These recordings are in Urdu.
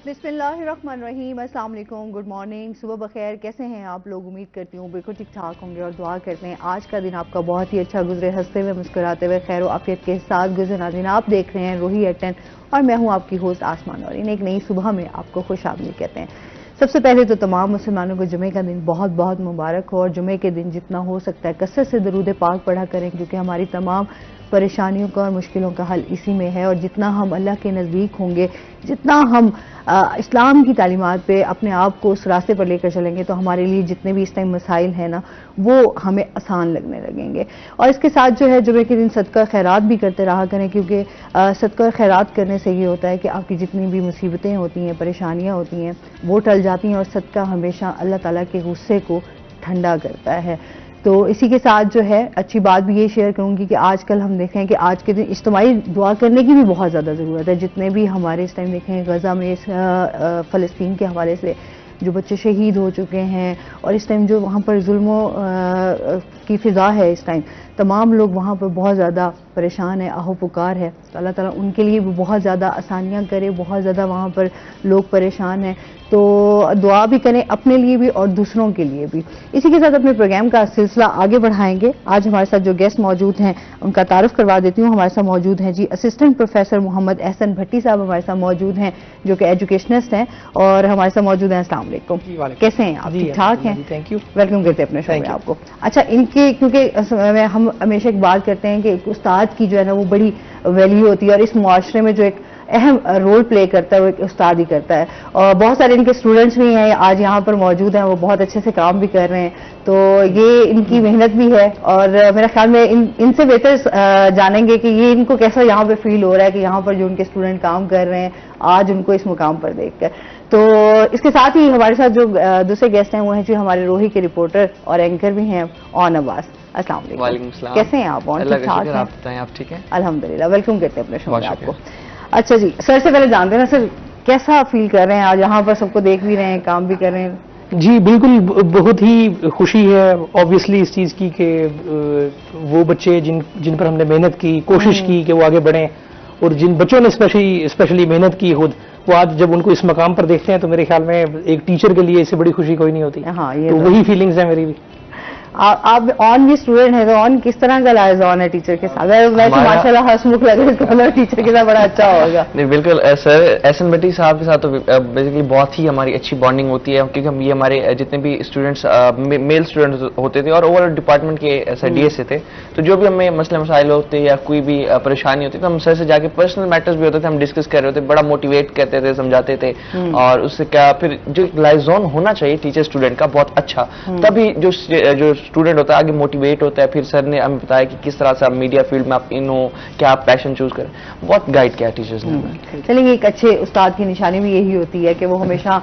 بسم اللہ الرحمن الرحیم، السلام علیکم، گڈ مارننگ، صبح بخیر. کیسے ہیں آپ لوگ؟ امید کرتی ہوں بالکل ٹھیک ٹھاک ہوں گے اور دعا کرتے ہیں آج کا دن آپ کا بہت ہی اچھا گزرے، ہنستے ہوئے مسکراتے ہوئے خیر و عافیت کے ساتھ گزرے. ناظرین آپ دیکھ رہے ہیں روہی ایٹ 10 اور میں ہوں آپ کی ہوسٹ آسمان نورین. ایک نئی صبح میں آپ کو خوش آمدید کہتے ہیں. سب سے پہلے تو تمام مسلمانوں کو جمعے کا دن بہت بہت مبارک ہو اور جمعے کے دن جتنا ہو سکتا ہے کثرت سے درود پاک پڑھا کریں کیونکہ ہماری تمام پریشانیوں کا اور مشکلوں کا حل اسی میں ہے. اور جتنا ہم اللہ کے نزدیک ہوں گے، جتنا ہم اسلام کی تعلیمات پہ اپنے آپ کو اس راستے پر لے کر چلیں گے تو ہمارے لیے جتنے بھی اس ٹائم مسائل ہیں نا وہ ہمیں آسان لگنے لگیں گے. اور اس کے ساتھ جو ہے جمعے کے دن صدقہ خیرات بھی کرتے رہا کریں کیونکہ صدقہ خیرات کرنے سے یہ ہوتا ہے کہ آپ کی جتنی بھی مصیبتیں ہوتی ہیں، پریشانیاں ہوتی ہیں وہ ٹل جاتی ہیں اور صدقہ ہمیشہ اللہ تعالیٰ کے غصے کو ٹھنڈا کرتا ہے. تو اسی کے ساتھ جو ہے اچھی بات بھی یہ شیئر کروں گی کہ آج کل ہم دیکھیں کہ آج کے دن اجتماعی دعا کرنے کی بھی بہت زیادہ ضرورت ہے. جتنے بھی ہمارے اس ٹائم دیکھیں غزہ میں فلسطین کے حوالے سے جو بچے شہید ہو چکے ہیں اور اس ٹائم جو وہاں پر ظلم کی فضا ہے، اس ٹائم تمام لوگ وہاں پر بہت زیادہ پریشان ہیں، آہو پکار ہے. تو اللہ تعالیٰ ان کے لیے بھی بہت زیادہ آسانیاں کرے. بہت زیادہ وہاں پر لوگ پریشان ہیں تو دعا بھی کریں اپنے لیے بھی اور دوسروں کے لیے بھی. اسی کے ساتھ اپنے پروگرام کا سلسلہ آگے بڑھائیں گے. آج ہمارے ساتھ جو گیسٹ موجود ہیں ان کا تعارف کروا دیتی ہوں. ہمارے ساتھ موجود ہیں جی اسسٹنٹ پروفیسر محمد احسن بھٹی صاحب ہمارے ساتھ موجود ہیں جو کہ ایجوکیشنسٹ ہیں اور ہمارے ساتھ موجود ہیں. السلام علیکم، کیسے ہیں آپ؟ ٹھیک ٹھاک ہیں؟ تھینک یو، ویلکم کرتے ہیں اپنے شو میں آپ کو. اچھا، ان کے کیونکہ ہم ہمیشہ ایک بات کرتے ہیں کہ ایک استاد کی جو ہے نا وہ بڑی ویلیو ہوتی ہے اور اس معاشرے میں جو ایک اہم رول پلے کرتا ہے وہ ایک استاد ہی کرتا ہے. اور بہت سارے ان کے اسٹوڈنٹس بھی ہیں آج یہاں پر موجود ہیں، وہ بہت اچھے سے کام بھی کر رہے ہیں تو یہ ان کی محنت بھی ہے. اور میرے خیال میں ان سے بہتر جانیں گے کہ یہ ان کو کیسا یہاں پہ فیل ہو رہا ہے کہ یہاں پر جو ان کے اسٹوڈنٹ کام کر رہے ہیں آج ان کو اس مقام پر دیکھ کر. تو اس کے ساتھ ہی ہمارے ساتھ جو دوسرے گیسٹ ہیں وہ ہیں جو ہمارے روہی کے رپورٹر اور اینکر بھی ہیں اون عباس. السلام علیکم. وعلیکم السلام. کیسے ہیں آپ؟ ٹھیک ٹھاک ہیں؟ آپ بتائیں، آپ ٹھیک ہیں؟ الحمدللہ. ویلکم کرتے ہیں اپنے شو میں آپ کو. اچھا جی، سر سے پہلے جانتے ہیں نا سر کیسا فیل کر رہے ہیں آج یہاں پر سب کو دیکھ بھی رہے ہیں، کام بھی کر رہے ہیں؟ جی بالکل، بہت ہی خوشی ہے آبویسلی اس چیز کی کہ وہ بچے جن پر ہم نے محنت کی، کوشش کی کہ وہ آگے بڑھیں اور جن بچوں نے اسپیشلی محنت کی خود، وہ آج جب ان کو اس مقام پر دیکھتے ہیں تو میرے خیال میں ایک ٹیچر کے لیے اس سے بڑی خوشی کوئی نہیں ہوتی. ہاں، تو وہی فیلنگز ہیں میری بھی. آپ آن بھی اسٹوڈنٹ ہیں تو آن کس طرح کا لائز آن ہے ٹیچر کے ساتھ؟ ویسے ماشاء اللہ ہسمکھ لگ رہا ہے، ٹیچر کے ساتھ بڑا اچھا ہوگا. نہیں بالکل سر، احسن بھٹی صاحب کے ساتھ تو بیسیکلی بہت ہی ہماری اچھی بانڈنگ ہوتی ہے کیونکہ ہم یہ ہمارے جتنے بھی اسٹوڈنٹس میل اسٹوڈنٹس ہوتے تھے اور اوور ڈپارٹمنٹ کے ڈی ایس سے تھے تو جو بھی ہمیں مسئلے مسائل ہوتے یا کوئی بھی پریشانی ہوتی تو ہم سر سے جا کے پرسنل میٹرز بھی ہوتے تھے، ہم ڈسکس کر رہے ہوتے، بڑا موٹیویٹ کرتے تھے، سمجھاتے تھے. اور اس سے کیا پھر جو لائز آن ہونا چاہیے ٹیچر اسٹوڈنٹ کا بہت اچھا، تبھی جو اسٹوڈنٹ ہوتا ہے آگے موٹیویٹ ہوتا ہے. پھر سر نے ہمیں بتایا کہ کس طرح سے آپ میڈیا فیلڈ میں آپ ان ہو، کیا آپ پیشن چوز کریں، بہت گائیڈ کیا ٹیچرز نے. چلیے، ایک اچھے استاد کی نشانی بھی یہی ہوتی ہے کہ وہ ہمیشہ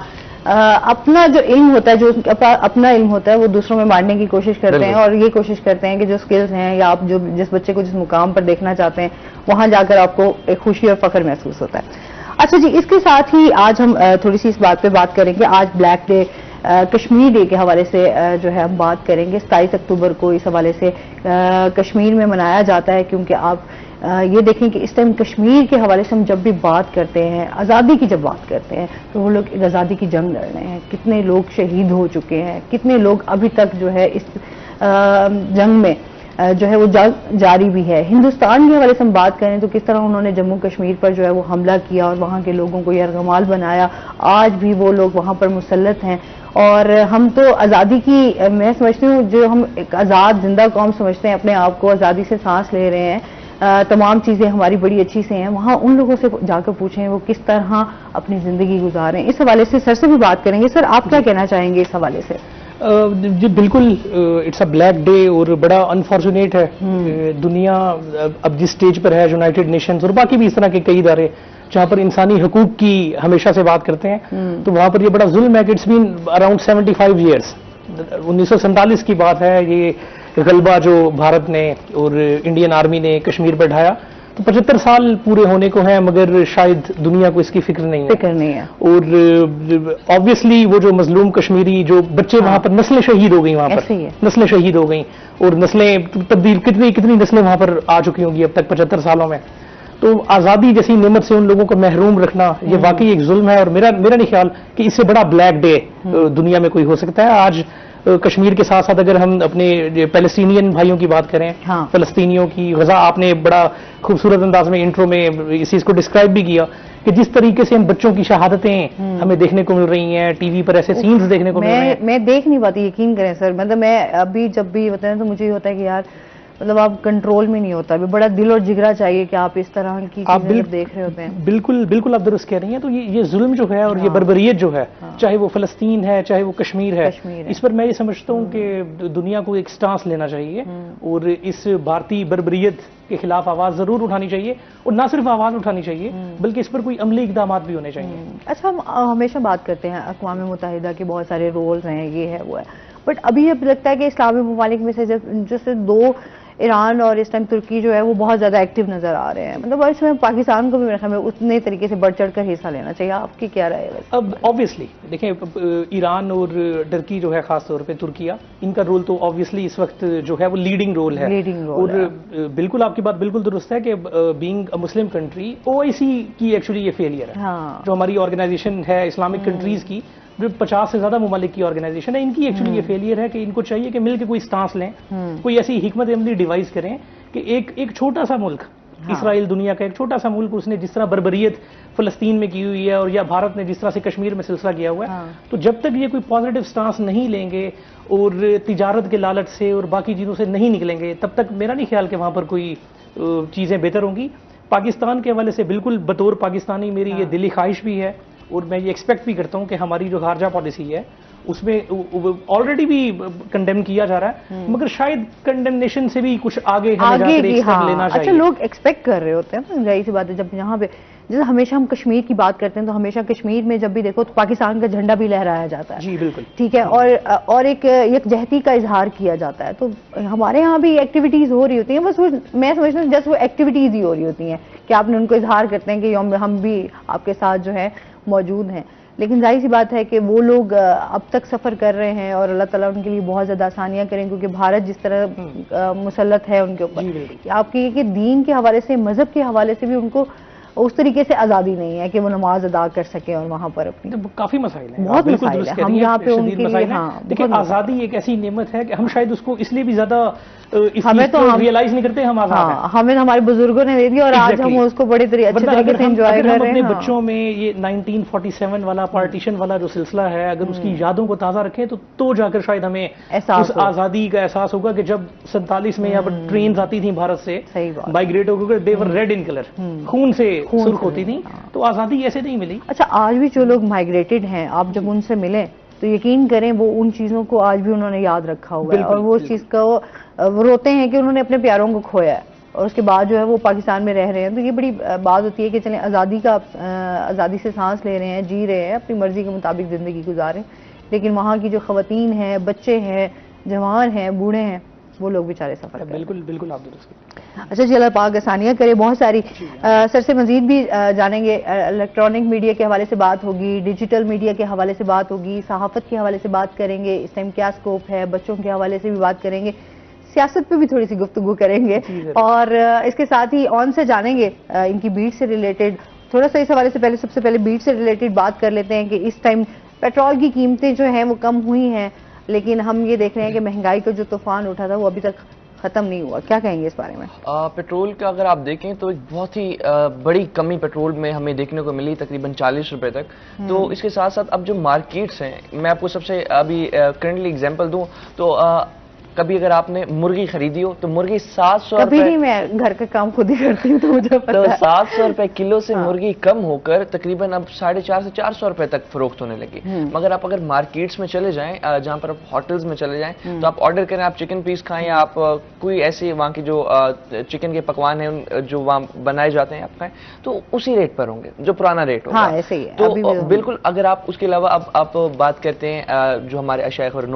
اپنا جو علم ہوتا ہے، جو اپنا علم ہوتا ہے وہ دوسروں میں بانٹنے کی کوشش کرتے ہیں اور یہ کوشش کرتے ہیں کہ جو سکلز ہیں یا آپ جو جس بچے کو جس مقام پر دیکھنا چاہتے ہیں وہاں جا کر آپ کو ایک خوشی اور فخر محسوس ہوتا ہے. اچھا جی، اس کے ساتھ ہی آج ہم تھوڑی سی اس بات پہ بات کریں گے. آج بلیک ڈے، کشمیر ڈے کے حوالے سے جو ہے ہم بات کریں گے. 27 اکتوبر کو اس حوالے سے کشمیر میں منایا جاتا ہے کیونکہ آپ یہ دیکھیں کہ اس ٹائم کشمیر کے حوالے سے ہم جب بھی بات کرتے ہیں، آزادی کی جب بات کرتے ہیں تو وہ لوگ ایک آزادی کی جنگ لڑ رہے ہیں. کتنے لوگ شہید ہو چکے ہیں، کتنے لوگ ابھی تک جو ہے اس جنگ میں جو ہے وہ جاری بھی ہے. ہندوستان کے حوالے سے ہم بات کریں تو کس طرح انہوں نے جموں کشمیر پر جو ہے وہ حملہ کیا اور وہاں کے لوگوں کو یرغمال بنایا. آج بھی وہ لوگ وہاں پر مسلط ہیں اور ہم تو آزادی کی، میں سمجھتی ہوں جو ہم ایک آزاد زندہ قوم سمجھتے ہیں اپنے آپ کو، آزادی سے سانس لے رہے ہیں، تمام چیزیں ہماری بڑی اچھی سے ہیں. وہاں ان لوگوں سے جا کر پوچھیں وہ کس طرح اپنی زندگی گزاریں. اس حوالے سے سر سے بھی بات کریں گے. سر آپ کیا کہنا چاہیں گے اس حوالے سے؟ جی بالکل، اٹس اے بلیک ڈے اور بڑا انفارچونیٹ ہے. دنیا اب جس سٹیج پر ہے، یونائٹڈ نیشنز اور باقی بھی اس طرح کے کئی ادارے جہاں پر انسانی حقوق کی ہمیشہ سے بات کرتے ہیں تو وہاں پر یہ بڑا ظلم ہے کہ اٹس بین اراؤنڈ 75 ایئرس. 1947 کی بات ہے یہ غلبہ جو بھارت نے اور انڈین آرمی نے کشمیر پر ڈھایا تو 75 سال پورے ہونے کو ہیں مگر شاید دنیا کو اس کی فکر نہیں ہے. اور آبویسلی وہ جو مظلوم کشمیری جو بچے وہاں پر نسلیں شہید ہو گئی، وہاں پر نسلیں شہید ہو گئیں اور نسلیں تبدیل، کتنی نسلیں وہاں پر آ چکی ہوں گی اب تک 75 سالوں میں. تو آزادی جیسی نعمت سے ان لوگوں کو محروم رکھنا یہ واقعی ایک ظلم ہے، اور میرا نہیں خیال کہ اس سے بڑا بلیک ڈے دنیا میں کوئی ہو سکتا ہے. آج کشمیر کے ساتھ ساتھ اگر ہم اپنے پیلسٹینین بھائیوں کی بات کریں، فلسطینیوں کی، غزہ، آپ نے بڑا خوبصورت انداز میں انٹرو میں اس چیز کو ڈسکرائب بھی کیا کہ جس طریقے سے ہم بچوں کی شہادتیں ہمیں دیکھنے کو مل رہی ہیں، ٹی وی پر ایسے سینز دیکھنے کو مل رہے ہیں. میں دیکھ نہیں پاتی، یقین کریں سر. مطلب میں ابھی جب بھی ہوتا ہے تو مجھے یہ ہوتا ہے کہ یار مطلب آپ کنٹرول میں نہیں ہوتا. ابھی بڑا دل اور جگرا چاہیے کہ آپ اس طرح کی چیزیں دیکھ رہے ہوتے ہیں. بالکل آپ درست کہہ رہی ہیں. تو یہ ظلم جو ہے اور یہ بربریت جو ہے، چاہے وہ فلسطین ہے چاہے وہ کشمیر ہے، اس پر میں یہ سمجھتا ہوں کہ دنیا کو ایک سٹانس لینا چاہیے اور اس بھارتی بربریت کے خلاف آواز ضرور اٹھانی چاہیے، اور نہ صرف آواز اٹھانی چاہیے بلکہ اس پر کوئی عملی اقدامات بھی ہونے چاہیے. اچھا، ہم ہمیشہ بات کرتے ہیں اقوام متحدہ کے بہت سارے رولز ہیں، یہ ہے وہ ہے، بٹ ابھی اب لگتا ہے کہ اسلامی ممالک میں سے جیسے دو، ایران اور اس ٹائم ترکی جو ہے وہ بہت زیادہ ایکٹیو نظر آ رہے ہیں. مطلب اس میں پاکستان کو بھی میرے خیال میں اتنے طریقے سے بڑھ چڑھ کر حصہ لینا چاہیے. آپ کی کیا رائے ہے؟ اب آبویسلی دیکھیں، ایران اور ٹرکی جو ہے، خاص طور پہ ترکیہ، ان کا رول تو آبویسلی اس وقت جو ہے وہ لیڈنگ رول ہے. اور بالکل آپ کی بات بالکل درست ہے کہ being a Muslim country, OIC کی ایکچولی یہ فیلئر ہے. جو ہماری آرگنائزیشن ہے اسلامک کنٹریز کی، جو 50 سے زیادہ ممالک کی آرگنائزیشن ہے، ان کی ایکچولی یہ فیلئر ہے کہ ان کو چاہیے کہ مل کے کوئی سٹانس لیں، کوئی ایسی حکمت عملی ڈیوائز کریں کہ ایک چھوٹا سا ملک، اسرائیل دنیا کا ایک چھوٹا سا ملک، اس نے جس طرح بربریت فلسطین میں کی ہوئی ہے، اور یا بھارت نے جس طرح سے کشمیر میں سلسلہ کیا ہوا ہے، تو جب تک یہ کوئی پازیٹیو سٹانس نہیں لیں گے اور تجارت کے لالچ سے اور باقی چیزوں سے نہیں نکلیں گے، تب تک میرا نہیں خیال کہ وہاں پر کوئی چیزیں بہتر ہوں گی. پاکستان کے حوالے سے بالکل بطور پاکستانی میری یہ دلی خواہش بھی ہے، اور میں یہ ایکسپیکٹ بھی کرتا ہوں کہ ہماری جو خارجہ پالیسی ہے اس میں آلریڈی بھی کنڈیم کیا جا رہا ہے، مگر شاید کنڈیمنیشن سے بھی کچھ آگے ہمیں جا کر ایک سٹیپ لینا چاہیے. اچھا، لوگ ایکسپیکٹ کر رہے ہوتے ہیں، ظاہر سی بات ہے. جب یہاں پہ جیسے ہمیشہ ہم کشمیر کی بات کرتے ہیں تو ہمیشہ کشمیر میں جب بھی دیکھو تو پاکستان کا جھنڈا بھی لہرایا جاتا ہے. جی بالکل ٹھیک ہے، اور ایک یکجہتی کا اظہار کیا جاتا ہے. تو ہمارے ہاں بھی ایکٹیویٹیز ہو رہی ہوتی ہیں، بس میں سمجھتا ہوں جیسے وہ ایکٹیویٹیز ہی ہو رہی ہوتی ہیں کہ آپ نے ان کو اظہار کرتے ہیں کہ ہم بھی آپ کے ساتھ جو ہے موجود ہیں. لیکن ظاہر سی بات ہے کہ وہ لوگ اب تک سفر کر رہے ہیں، اور اللہ تعالیٰ ان کے لیے بہت زیادہ آسانیاں کریں، کیونکہ بھارت جس طرح مسلط ہے ان کے اوپر، آپ کی کہ دین کے حوالے سے، مذہب کے حوالے سے بھی ان کو اس طریقے سے آزادی نہیں ہے کہ وہ نماز ادا کر سکیں، اور وہاں پر اپنی کافی مسائل ہیں، بہت مسائل ہیں. ہم یہاں پہ ان کے لیے دیکھیں، آزادی ایک ایسی نعمت ہے کہ ہم شاید اس کو اس لیے بھی زیادہ ہمیں تو ریئلائز نہیں کرتے ہم آزاد ہیں. ہمیں ہمارے بزرگوں نے دے دیا اور آج ہم اس کو بڑے اچھے طریقے سے انجوائے کر رہے ہیں. اپنے بچوں میں یہ 1947 والا پارٹیشن والا جو سلسلہ ہے، اگر اس کی یادوں کو تازہ رکھیں تو جا کر شاید ہمیں اس آزادی کا احساس ہوگا کہ جب 47 میں یہاں پر ٹرینز آتی تھیں بھارت سے مائیگریٹ ہو کر، دے ور ریڈ ان کلر، خون سے سرخ ہوتی تھی، تو آزادی ایسے نہیں ملی. اچھا، آج بھی جو لوگ مائیگریٹڈ ہیں، آپ جب ان سے ملیں تو یقین کریں وہ ان چیزوں کو آج بھی انہوں نے یاد رکھا ہوا ہے، اور وہ اس چیز کا وہ روتے ہیں کہ انہوں نے اپنے پیاروں کو کھویا ہے، اور اس کے بعد جو ہے وہ پاکستان میں رہ رہے ہیں. تو یہ بڑی بات ہوتی ہے کہ چلیں آزادی سے سانس لے رہے ہیں، جی رہے ہیں، اپنی مرضی کے مطابق زندگی گزاریں، لیکن وہاں کی جو خواتین ہیں، بچے ہیں، جوان ہیں، بوڑھے ہیں، وہ لوگ بیچارے سفر کریں. بالکل آپ درست. اچھا جی، اللہ پاک آسانیاں کرے. بہت ساری سر سے مزید بھی جانیں گے. الیکٹرانک میڈیا کے حوالے سے بات ہوگی، ڈیجیٹل میڈیا کے حوالے سے بات ہوگی، صحافت کے حوالے سے بات کریں گے، اس ٹائم کیا سکوپ ہے، بچوں کے حوالے سے بھی بات کریں گے، سیاست پہ بھی تھوڑی سی گفتگو کریں گے، اور اس کے ساتھ ہی آن سے جانیں گے ان کی بیٹ سے ریلیٹڈ. تھوڑا سا اس حوالے سے سب سے پہلے بیٹ سے ریلیٹڈ بات کر لیتے ہیں کہ اس ٹائم پیٹرول کی قیمتیں جو ہیں وہ کم ہوئی ہیں، لیکن ہم یہ دیکھ رہے ہیں کہ مہنگائی کا جو طوفان اٹھا تھا وہ ابھی تک ختم نہیں ہوا. کیا کہیں گے اس بارے میں؟ پیٹرول کا اگر آپ دیکھیں تو ایک بہت ہی بڑی کمی پیٹرول میں ہمیں دیکھنے کو ملی، تقریباً 40 روپے تک. تو اس کے ساتھ ساتھ اب جو مارکیٹس ہیں، میں آپ کو سب سے ابھی کرنٹلی اگزامپل دوں تو کبھی اگر آپ نے مرغی خریدی ہو تو مرغی 700 کبھی نہیں، میں گھر کا کام خود ہی کرتی ہوں تو مجھے پتا ہے. 700 روپے کلو سے مرغی کم ہو کر تقریباً اب 450 سے 400 روپے تک فروخت ہونے لگی. مگر آپ اگر مارکیٹس میں چلے جائیں، جہاں پر آپ ہوٹلز میں چلے جائیں تو آپ آرڈر کریں، آپ چکن پیس کھائیں یا آپ کوئی ایسی وہاں کی جو چکن کے پکوان ہیں جو وہاں بنائے جاتے ہیں آپ کھائیں، تو اسی ریٹ پر ہوں گے جو پرانا ریٹ ہوگا. تو بالکل اگر آپ اس کے علاوہ اب آپ بات کرتے ہیں جو ہمارے اشیاء اور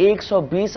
120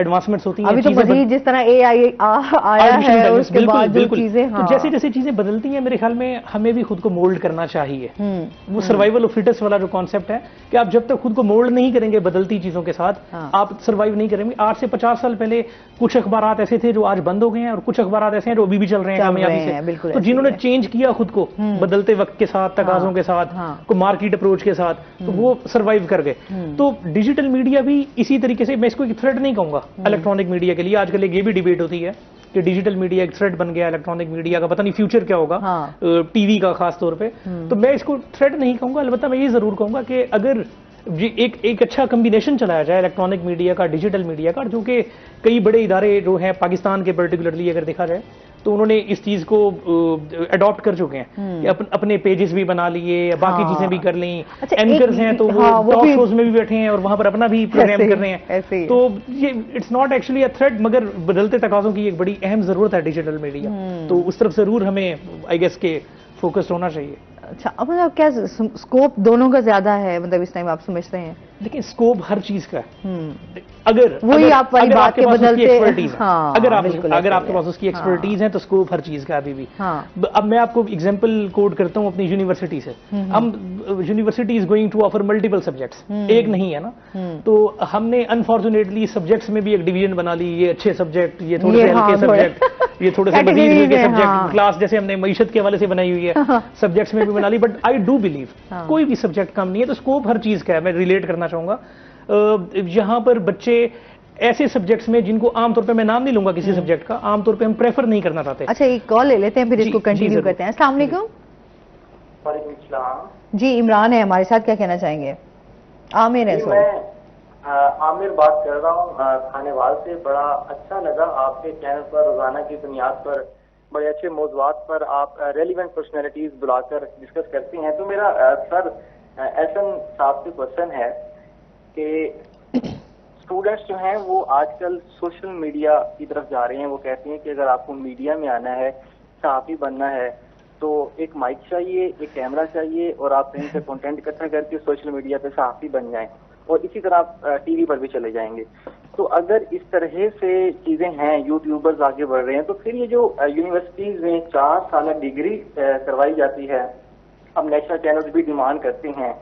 ایڈوانسمنٹس ہوتی ہیں. ابھی تو مزید جس طرح اے آئی آیا ہے اور اس کے بعد جو چیزیں جیسے جیسے چیزیں بدلتی ہیں میرے خیال میں ہمیں بھی خود کو مولڈ کرنا چاہیے. وہ سروائیول آف فٹس والا جو کانسیپٹ ہے کہ آپ جب تک خود کو مولڈ نہیں کریں گے بدلتی چیزوں کے ساتھ آپ سروائیو نہیں کریں گے. 8 سے 50 سال پہلے کچھ اخبارات ایسے تھے جو آج بند ہو گئے ہیں اور کچھ اخبارات ایسے ہیں جو ابھی بھی چل رہے ہیں کامیابی سے. تو جنہوں نے چینج کیا خود کو بدلتے وقت کے ساتھ تقاضوں کے ساتھ کو مارکیٹ اپروچ کے ساتھ تو وہ سروائیو کر گئے. تو ڈیجیٹل میڈیا بھی اسی طریقے سے, میں اس کو ایک تھریٹ نہیں کہوں گا الیکٹرانک میڈیا کے لیے. آج کل ایک یہ بھی ڈیبیٹ ہوتی ہے کہ ڈیجیٹل میڈیا ایک تھریٹ بن گیا الیکٹرانک میڈیا کا, پتہ نہیں فیوچر کیا ہوگا ٹی وی کا خاص طور پہ. تو میں اس کو تھریٹ نہیں کہوں گا, البتہ میں یہ ضرور کہوں گا کہ اگر ایک اچھا کمبینیشن چلایا جائے الیکٹرانک میڈیا کا ڈیجیٹل میڈیا کا, جو کہ کئی بڑے ادارے جو ہیں پاکستان کے پرٹیکولرلی اگر دیکھا جائے تو انہوں نے اس چیز کو اڈاپٹ کر چکے ہیں کہ اپنے پیجز بھی بنا لیے, باقی چیزیں بھی کر لیں. اینکرز ہیں تو وہ ٹاک شوز میں بھی بیٹھے ہیں اور وہاں پر اپنا بھی پروگرام کر رہے ہیں. تو یہ it's not actually a threat, مگر بدلتے تقاضوں کی ایک بڑی اہم ضرورت ہے ڈیجیٹل میڈیا. تو اس طرف ضرور ہمیں آئی گیس کے فوکس ہونا چاہیے. اچھا, اب مطلب کیا اسکوپ دونوں کا زیادہ ہے مطلب اس ٹائم آپ سمجھتے ہیں؟ لیکن اسکوپ ہر چیز کا ہے. اگر وہی آپ والی بات کے بدلتے اگر آپ کے پاس اس کی ایکسپرٹیز ہے تو اسکوپ ہر چیز کا ابھی بھی. اب میں آپ کو ایگزامپل کوٹ کرتا ہوں اپنی یونیورسٹی سے. ہم university is going to offer multiple subjects, ایک نہیں ہے نا. تو ہم نے انفارچونیٹلی سبجیکٹس میں بھی ایک ڈویژن بنا لی, یہ اچھے سبجیکٹ, یہ تھوڑے سے ہلکے سبجیکٹ, یہ تھوڑے سے مزید ہلکے سبجیکٹ. کلاس جیسے ہم نے معیشت کے حوالے سے بنائی ہوئی ہے سبجیکٹس میں بھی بنا لی. بٹ آئی ڈو بلیو کوئی بھی سبجیکٹ کم نہیں ہے. تو اسکوپ ہر چیز کا ہے. میں ریلیٹ کرنا چاہوں گا یہاں پر بچے ایسے سبجیکٹس میں جن کو عام طور پہ, میں نام نہیں لوں گا کسی سبجیکٹ کا, عام طور پہ ہم پریفر نہیں کرنا چاہتے. اچھا, ایک کال لے لیتے ہیں پھر اس کو کنٹینیو کرتے ہیں. السلام علیکم. وعلیکم السلام. جی عمران ہے ہمارے ساتھ, کیا کہنا چاہیں گے؟ عامر ہے. میں عامر بات کر رہا ہوں کھانے وال سے. بڑا اچھا لگا آپ کے چینل پر روزانہ کی بنیاد پر بڑے اچھے موضوعات پر آپ ریلیونٹ پرسنالٹیز بلا کر ڈسکس کرتے ہیں. تو میرا سر احسن صاحب سے کوشچن ہے کہ اسٹوڈنٹس جو ہیں وہ آج کل سوشل میڈیا کی طرف جا رہے ہیں. وہ کہتے ہیں کہ اگر آپ کو میڈیا میں آنا ہے, صحافی بننا ہے, تو ایک مائک چاہیے, ایک کیمرہ چاہیے, اور آپ کہیں سے کنٹینٹ اکٹھا کر کے سوشل میڈیا پہ صحافی بن جائیں, اور اسی طرح آپ ٹی وی پر بھی چلے جائیں گے. تو اگر اس طرح سے چیزیں ہیں, یوٹیوبرز آگے بڑھ رہے ہیں, تو پھر یہ جو یونیورسٹیز میں 4 سالہ ڈگری کروائی جاتی ہے, اب نیشنل چینلز بھی ڈیمانڈ کرتے ہیں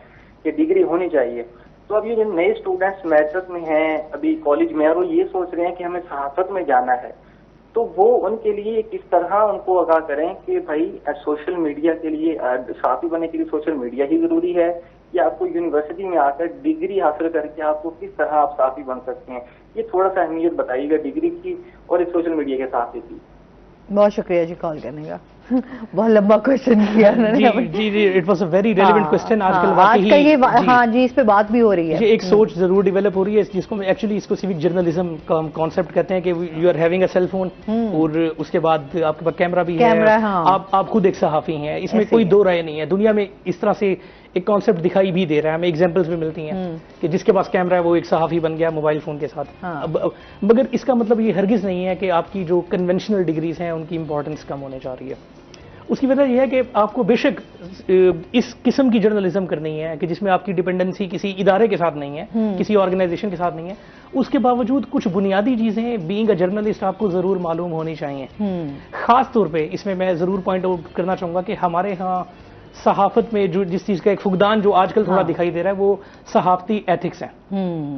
کہ ڈگری ہونی چاہیے. تو اب یہ جو نئے اسٹوڈنٹس میٹرک میں ہیں, ابھی کالج میں, اور وہ یہ سوچ رہے ہیں کہ ہمیں صحافت میں جانا ہے, تو وہ ان کے لیے کس طرح ان کو آگاہ کریں کہ بھائی سوشل میڈیا کے لیے, صحافی بننے کے لیے سوشل میڈیا ہی ضروری ہے, یا آپ کو یونیورسٹی میں آ کر ڈگری حاصل کر کے آپ کو کس طرح آپ صحافی بن سکتے ہیں؟ یہ تھوڑا سا اہمیت بتائیے گا ڈگری کی اور اس سوشل میڈیا کے صحافی کی. بہت شکریہ جی کال کرنے کا. بہت لمبا کوشچن کیا جی, it was a very relevant question. آج کل ہاں جی اس پہ بات بھی ہو رہی ہے, ایک سوچ ضرور ڈیولپ ہو رہی ہے جس کو ایکچولی اس کو سیوک جرنلزم کا کانسیپٹ کہتے ہیں کہ you are having a cell phone, اور اس کے بعد آپ کے پاس کیمرہ بھی ہے, آپ خود ایک صحافی ہیں. اس میں کوئی دو رائے نہیں ہے. دنیا میں اس طرح سے ایک کانسیپٹ دکھائی بھی دے رہا ہے, ہمیں ایگزامپلس بھی ملتی ہیں کہ جس کے پاس کیمرہ ہے وہ ایک صحافی بن گیا موبائل فون کے ساتھ. مگر اس کا مطلب یہ ہرگز نہیں ہے کہ آپ کی جو کنونشنل ڈگریز ہیں ان کی امپورٹنس کم ہونے جا رہی ہے. اس کی وجہ یہ ہے کہ آپ کو بے شک اس قسم کی جرنلزم کرنی ہے کہ جس میں آپ کی ڈپینڈنسی کسی ادارے کے ساتھ نہیں ہے, کسی آرگنائزیشن کے ساتھ نہیں ہے. اس کے باوجود کچھ بنیادی چیزیں بینگ اے جرنلسٹ آپ کو ضرور معلوم ہونی چاہیے. خاص طور پہ اس میں میں ضرور پوائنٹ آؤٹ کرنا چاہوں گا کہ ہمارے ہاں صحافت میں جو جس چیز کا ایک فقدان جو آج کل تھوڑا دکھائی دے رہا ہے وہ صحافتی ایتھکس ہیں,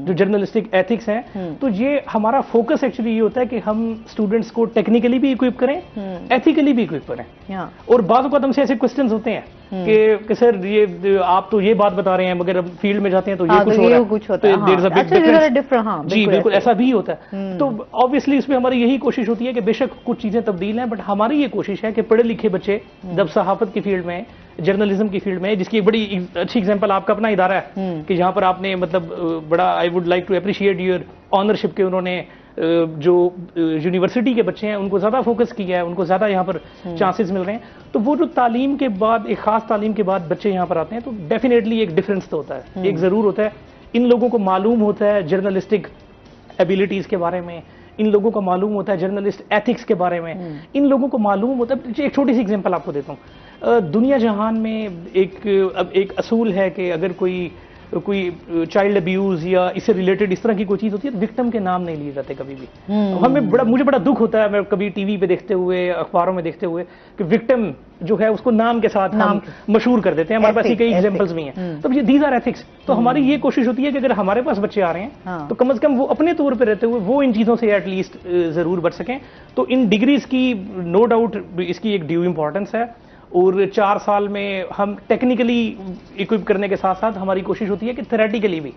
جو جرنلسٹک ایتھکس ہیں. تو یہ ہمارا فوکس ایکچولی یہ ہوتا ہے کہ ہم اسٹوڈنٹس کو ٹیکنیکلی بھی اکوپ کریں, ایتھیکلی بھی اکوپ کریں. اور بعض اوقات ہم سے ایسے کوسچنز ہوتے ہیں کہ سر یہ آپ تو یہ بات بتا رہے ہیں مگر اب فیلڈ میں جاتے ہیں تو یہ کچھ ہوتا ہے. جی بالکل ایسا بھی ہوتا ہے. تو آبویسلی اس میں ہماری یہی کوشش ہوتی ہے کہ بے شک کچھ چیزیں تبدیل ہیں, بٹ ہماری یہ کوشش ہے کہ پڑھے لکھے بچے جب صحافت کی فیلڈ میں, جرنلزم کی فیلڈ میں, جس کی ایک بڑی اچھی ایگزامپل آپ کا اپنا ادارہ ہے کہ جہاں پر آپ نے مطلب بڑا I would like to appreciate your ownership کے, انہوں نے جو یونیورسٹی کے بچے ہیں ان کو زیادہ فوکس کیا ہے, ان کو زیادہ یہاں پر چانسز مل رہے ہیں. تو وہ جو تعلیم کے بعد, ایک خاص تعلیم کے بعد بچے یہاں پر آتے ہیں تو ڈیفینیٹلی ایک ڈفرینس تو ہوتا ہے, ایک ضرور ہوتا ہے. ان لوگوں کو معلوم ہوتا ہے جرنلسٹک ایبیلٹیز کے بارے میں, ان لوگوں کو معلوم ہوتا ہے جرنلسٹ ایتھکس کے بارے میں, ان لوگوں کو معلوم ہوتا ہے. ایک چھوٹی سی ایگزامپل آپ کو دیتا ہوں. دنیا جہان میں ایک اصول ہے کہ اگر کوئی کوئی چائلڈ ابیوز یا اس سے ریلیٹڈ اس طرح کی کوئی چیز ہوتی ہے وکٹم کے نام نہیں لیے جاتے کبھی بھی. مجھے بڑا دکھ ہوتا ہے میں کبھی ٹی وی پہ دیکھتے ہوئے اخباروں میں دیکھتے ہوئے کہ وکٹم جو ہے اس کو نام کے ساتھ ہم مشہور کر دیتے ہیں. ہمارے پاس کئی ایگزامپلس بھی ہیں. تو یہ دیز آر ایتھکس. تو ہماری یہ کوشش ہوتی ہے کہ اگر ہمارے پاس بچے آ رہے ہیں تو کم از کم وہ اپنے طور پہ رہتے ہوئے وہ ان چیزوں سے ایٹ لیسٹ ضرور بچ سکیں. تو ان ڈگریز کی نو ڈاؤٹ اس کی ایک ڈیو امپورٹنس ہے, اور 4 سال میں ہم ٹیکنیکلی اکوپ کرنے کے ساتھ ساتھ ہماری کوشش ہوتی ہے کہ تھیوریٹیکلی بھی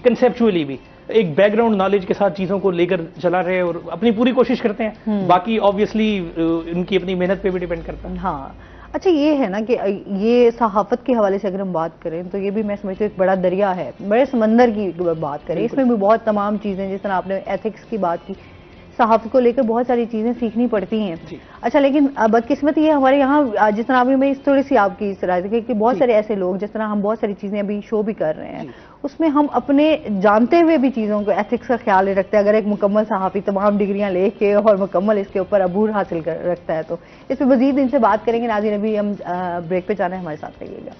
کنسیپچولی بھی ایک بیک گراؤنڈ نالج کے ساتھ چیزوں کو لے کر چلا رہے, اور اپنی پوری کوشش کرتے ہیں. باقی آبویسلی ان کی اپنی محنت پہ بھی ڈیپینڈ کرتا ہے. ہاں اچھا یہ ہے نا کہ یہ صحافت کے حوالے سے اگر ہم بات کریں تو یہ بھی میں سمجھتی ہوں ایک بڑا دریا ہے, بڑے سمندر کی بات کریں, اس میں بھی بہت تمام چیزیں جس طرح آپ نے ایتھکس کی بات کی, صحافت کو لے کر بہت ساری چیزیں سیکھنی پڑتی ہیں. اچھا لیکن بدقسمتی یہ ہمارے یہاں جس طرح ابھی میں تھوڑی سی آپ کی رائے تھی کہ بہت سارے ایسے لوگ جس طرح ہم بہت ساری چیزیں ابھی شو بھی کر رہے ہیں اس میں ہم اپنے جانتے ہوئے بھی چیزوں کو ایتھکس کا خیال نہیں رکھتے. اگر ایک مکمل صحافی تمام ڈگریاں لے کے اور مکمل اس کے اوپر عبور حاصل کر رکھتا ہے تو اس پہ مزید ان سے بات کریں گے. ناظرین ابھی ہم بریک پہ جانا ہے, ہمارے ساتھ رہیے گا.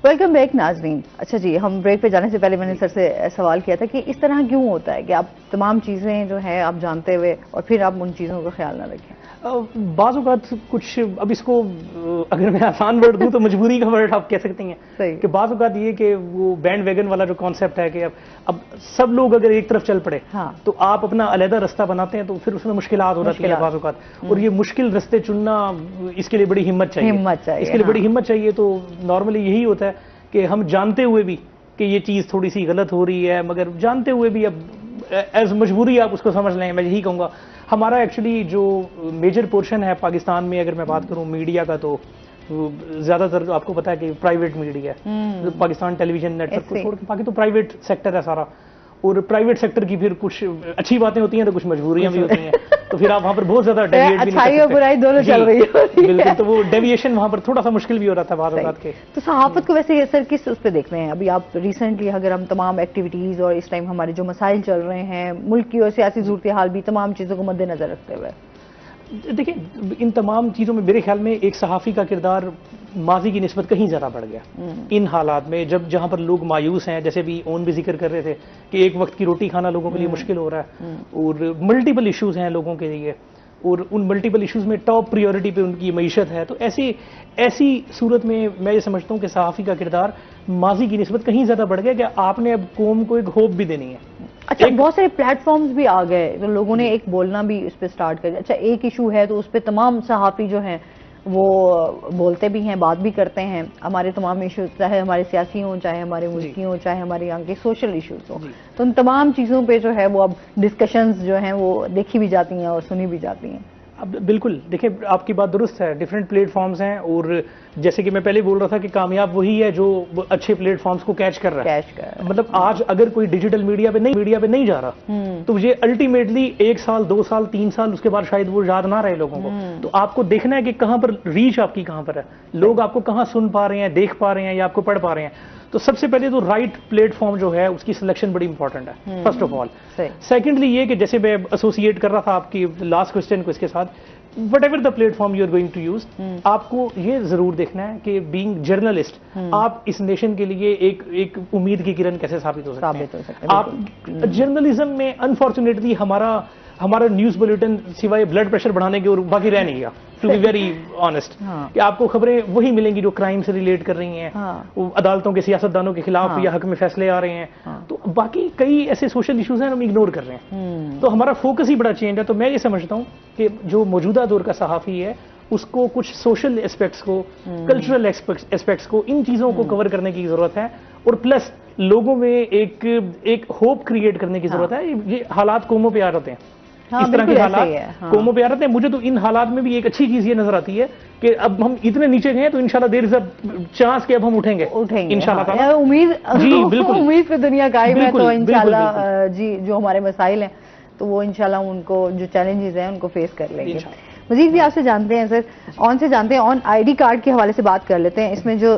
ویلکم بیک ناظرین. اچھا جی, ہم بریک پہ جانے سے پہلے میں نے سر سے سوال کیا تھا کہ اس طرح کیوں ہوتا ہے کہ آپ تمام چیزیں جو ہیں آپ جانتے ہوئے اور پھر آپ ان چیزوں کا خیال نہ رکھیں. بعض اوقات کچھ, اب اس کو اگر میں آسان ورڈ دوں تو مجبوری کا ورڈ آپ کہہ سکتی ہیں کہ بعض اوقات یہ کہ وہ بینڈ ویگن والا جو کانسیپٹ ہے کہ اب سب لوگ اگر ایک طرف چل پڑے تو آپ اپنا علیحدہ رستہ بناتے ہیں تو پھر اس میں مشکلات ہو جاتی ہیں بعض اوقات, اور یہ مشکل رستے چننا اس کے لیے بڑی ہمت چاہیے. اس کے لیے بڑی ہمت چاہیے. تو نارملی یہی ہوتا ہے کہ ہم جانتے ہوئے بھی کہ یہ چیز تھوڑی سی غلط ہو رہی ہے, مگر جانتے ہوئے بھی اب ایز مجبوری آپ اس کو سمجھ لیں. میں یہی کہوں گا ہمارا ایکچولی جو میجر پورشن ہے پاکستان میں اگر میں بات کروں میڈیا کا تو زیادہ تر آپ کو پتا ہے کہ پرائیویٹ میڈیا ہے. پاکستان ٹیلی ویژن نیٹ ورک کو چھوڑ کے باقی تو پرائیویٹ سیکٹر ہے سارا, اور پرائیویٹ سیکٹر کی پھر کچھ اچھی باتیں ہوتی ہیں تو کچھ مجبوریاں بھی ہوتی ہیں. تو پھر آپ وہاں پر بہت زیادہ ڈیویٹ بھی اچھائی اور برائی دونوں چل رہی ہے. بالکل, تو وہ ڈیویشن وہاں پر تھوڑا سا مشکل بھی ہو رہا تھا بعض اوقات کے. تو صحافت کو ویسے سر کس اس پہ دیکھتے ہیں ابھی آپ ریسنٹلی اگر ہم تمام ایکٹیویٹیز اور اس ٹائم ہمارے جو مسائل چل رہے ہیں ملک کی اور سیاسی صورتحال بھی تمام چیزوں کو مد نظر رکھتے ہوئے دیکھیں ان تمام چیزوں میں میرے خیال میں ایک صحافی کا کردار ماضی کی نسبت کہیں زیادہ بڑھ گیا ان حالات میں, جہاں پر لوگ مایوس ہیں, جیسے بھی اون بھی ذکر کر رہے تھے کہ ایک وقت کی روٹی کھانا لوگوں کے لیے مشکل ہو رہا ہے, اور ملٹیپل ایشوز ہیں لوگوں کے لیے, اور ان ملٹیپل ایشوز میں ٹاپ پریورٹی پہ ان کی معیشت ہے. تو ایسی صورت میں میں یہ سمجھتا ہوں کہ صحافی کا کردار ماضی کی نسبت کہیں زیادہ بڑھ گیا کہ آپ نے اب قوم کو ایک ہوپ بھی دینی ہے. اچھا بہت سارے پلیٹ فارمز بھی آ گئے تو لوگوں نے ایک بولنا بھی اس پہ سٹارٹ کر دیا. اچھا ایک ایشو ہے تو اس پہ تمام صحافی جو ہیں وہ بولتے بھی ہیں, بات بھی کرتے ہیں. ہمارے تمام ایشوز چاہے ہمارے سیاسی ہوں, چاہے ہمارے ملکی ہوں, چاہے ہمارے یہاں کے سوشل ایشوز ہوں, تو ان تمام چیزوں پہ جو ہے وہ اب ڈسکشنز جو ہیں وہ دیکھی بھی جاتی ہیں اور سنی بھی جاتی ہیں. اب بالکل دیکھیں آپ کی بات درست ہے, ڈفرینٹ پلیٹ فارمز ہیں, اور جیسے کہ میں پہلے بول رہا تھا کہ کامیاب وہی ہے جو اچھے پلیٹ فارمز کو کیچ کر رہا ہے. مطلب آج اگر کوئی ڈیجیٹل میڈیا پہ نہیں جا رہا تو یہ الٹیمیٹلی 1 سال 2 سال 3 سال اس کے بعد شاید وہ یاد نہ رہے لوگوں کو. تو آپ کو دیکھنا ہے کہ کہاں پر ریچ آپ کی کہاں پر ہے, لوگ آپ کو کہاں سن پا رہے ہیں, دیکھ پا رہے ہیں یا آپ کو پڑھ پا رہے ہیں. تو سب سے پہلے تو رائٹ پلیٹ فارم جو ہے اس کی سلیکشن بڑی امپورٹنٹ ہے فرسٹ آف آل. سیکنڈلی یہ کہ جیسے میں ایسوسیٹ کر رہا تھا آپ کی لاسٹ کوسچن کو اس کے ساتھ, whatever the platform you are going to use, آپ کو یہ ضرور دیکھنا ہے کہ بینگ جرنلسٹ آپ اس نیشن کے لیے ایک امید کی کرن کیسے ثابت ہو سکتے ہیں. آپ جرنلزم میں انفارچونیٹلی ہمارا نیوز بلیٹن سوائے بلڈ پریشر بڑھانے کے اور باقی رہ نہیں گیا, ٹو بی ویری آنےسٹ, کہ آپ کو خبریں وہی ملیں گی جو کرائم سے ریلیٹ کر رہی ہیں, عدالتوں کے سیاستدانوں کے خلاف یا حق میں فیصلے آ رہے ہیں. تو باقی کئی ایسے سوشل ایشوز ہیں ہم اگنور کر رہے ہیں. تو ہمارا فوکس ہی بڑا چینج ہے. تو میں یہ سمجھتا ہوں کہ جو موجودہ دور کا صحافی ہے اس کو کچھ سوشل اسپیکٹس کو, کلچرل اسپیکٹس کو, ان چیزوں کو کور کرنے کی ضرورت ہے, اور پلس لوگوں میں ایک ہوپ کریٹ کرنے کی ضرورت ہے. یہ حالات قوموں پہ آ رہتے ہیں, اس طرح کے حالات قوموں پہ آ رہتے ہیں. مجھے تو ان حالات میں بھی ایک اچھی چیز یہ نظر آتی ہے کہ اب ہم اتنے نیچے گئے تو انشاءاللہ دیر از اے چانس کہ اب ہم اٹھیں گے انشاءاللہ تعالی. امید پہ دنیا قائم ہے, تو انشاءاللہ جی جو ہمارے مسائل ہیں تو وہ انشاءاللہ ان کو جو چیلنجز ہیں ان کو فیس کر لیں گے. مزید بھی آپ سے جانتے ہیں سر, آن سے جانتے ہیں, آن آئی ڈی کارڈ کے حوالے سے بات کر لیتے ہیں. اس میں جو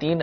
3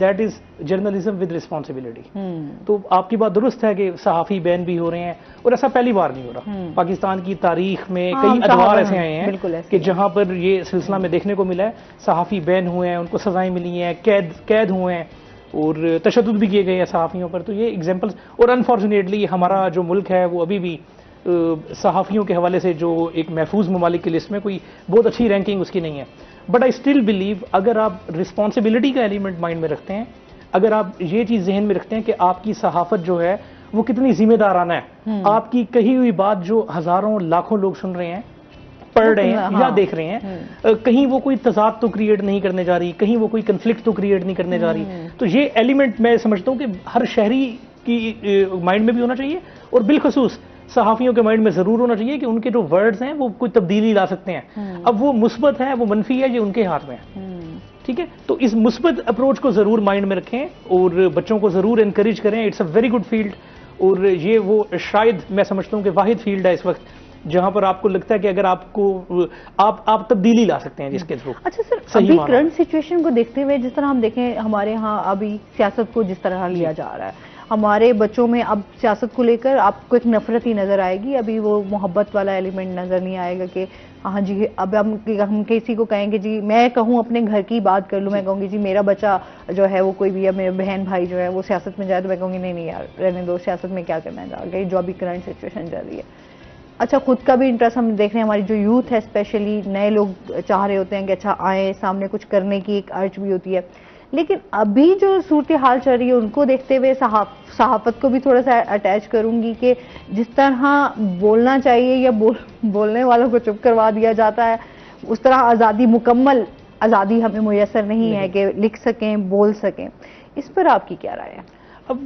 that is journalism with responsibility. تو آپ کی بات درست ہے کہ صحافی بین بھی ہو رہے ہیں, اور ایسا پہلی بار نہیں ہو رہا. پاکستان کی تاریخ میں کئی ادوار ایسے آئے ہیں کہ جہاں پر یہ سلسلہ میں دیکھنے کو ملا ہے, صحافی بین ہوئے ہیں, ان کو سزائیں ملی ہیں, قید ہوئے ہیں, اور تشدد بھی کیے گئے ہیں صحافیوں پر. تو یہ ایگزامپلس, اور انفارچونیٹلی ہمارا جو ملک ہے وہ ابھی بھی صحافیوں کے حوالے سے جو ایک محفوظ ممالک کی لسٹ میں کوئی بہت اچھی رینکنگ اس کی نہیں ہے. بٹ آئی اسٹل بلیو, اگر آپ رسپانسبلٹی کا ایلیمنٹ مائنڈ میں رکھتے ہیں, اگر آپ یہ چیز ذہن میں رکھتے ہیں کہ آپ کی صحافت جو ہے وہ کتنی ذمہ دارانہ ہے, آپ کی کہی ہوئی بات جو ہزاروں لاکھوں لوگ سن رہے ہیں, پڑھ رہے ہیں یا دیکھ رہے ہیں, کہیں وہ کوئی تضاد تو کریٹ نہیں کرنے جا رہی, کہیں وہ کوئی کنفلکٹ تو کریٹ نہیں کرنے جا رہی. تو یہ ایلیمنٹ میں سمجھتا ہوں کہ ہر شہری کی مائنڈ میں بھی ہونا چاہیے, اور بالخصوص صحافیوں کے مائنڈ میں ضرور ہونا چاہیے کہ ان کے جو ورڈز ہیں وہ کوئی تبدیلی لا سکتے ہیں. اب وہ مثبت ہے, وہ منفی ہے, یہ ان کے ہاتھ میں ہے. ٹھیک ہے, تو اس مثبت اپروچ کو ضرور مائنڈ میں رکھیں اور بچوں کو ضرور انکریج کریں. It's a very good field, اور یہ وہ شاید میں سمجھتا ہوں کہ واحد فیلڈ ہے اس وقت جہاں پر آپ کو لگتا ہے کہ اگر آپ کو آپ تبدیلی لا سکتے ہیں جس کے تھرو. اچھا سر, ابھی کرنٹ سچویشن کو دیکھتے ہوئے جس طرح ہم دیکھیں ہمارے ہاں ابھی سیاست کو جس طرح لیا جا رہا ہے, ہمارے بچوں میں اب سیاست کو لے کر آپ کو ایک نفرت ہی نظر آئے گی. ابھی وہ محبت والا ایلیمنٹ نظر نہیں آئے گا کہ ہاں جی اب ہم کسی کو کہیں گے جی, میں کہوں اپنے گھر کی بات کر لوں, میں کہوں گی جی میرا بچہ جو ہے وہ کوئی بھی ہے, میرے بہن بھائی جو ہے وہ سیاست میں جائے, تو میں کہوں گی نہیں یار رہنے دو, سیاست میں کیا کرنا جا گئی, جو ابھی کرنٹ سچویشن چل رہی ہے. اچھا, خود کا بھی انٹرسٹ ہم دیکھ رہے ہیں, ہماری جو یوتھ ہے اسپیشلی نئے لوگ چاہ رہے ہوتے ہیں کہ اچھا آئیں, سامنے کچھ کرنے کی ایک ارج بھی ہوتی ہے. لیکن ابھی جو صورتحال چل رہی ہے ان کو دیکھتے ہوئے صحافت کو بھی تھوڑا سا اٹیچ کروں گی کہ جس طرح بولنا چاہیے یا بولنے والوں کو چپ کروا دیا جاتا ہے, اس طرح آزادی, مکمل آزادی ہمیں میسر نہیں ہے کہ لکھ سکیں, بول سکیں. اس پر آپ کی کیا رائے ہے؟ اب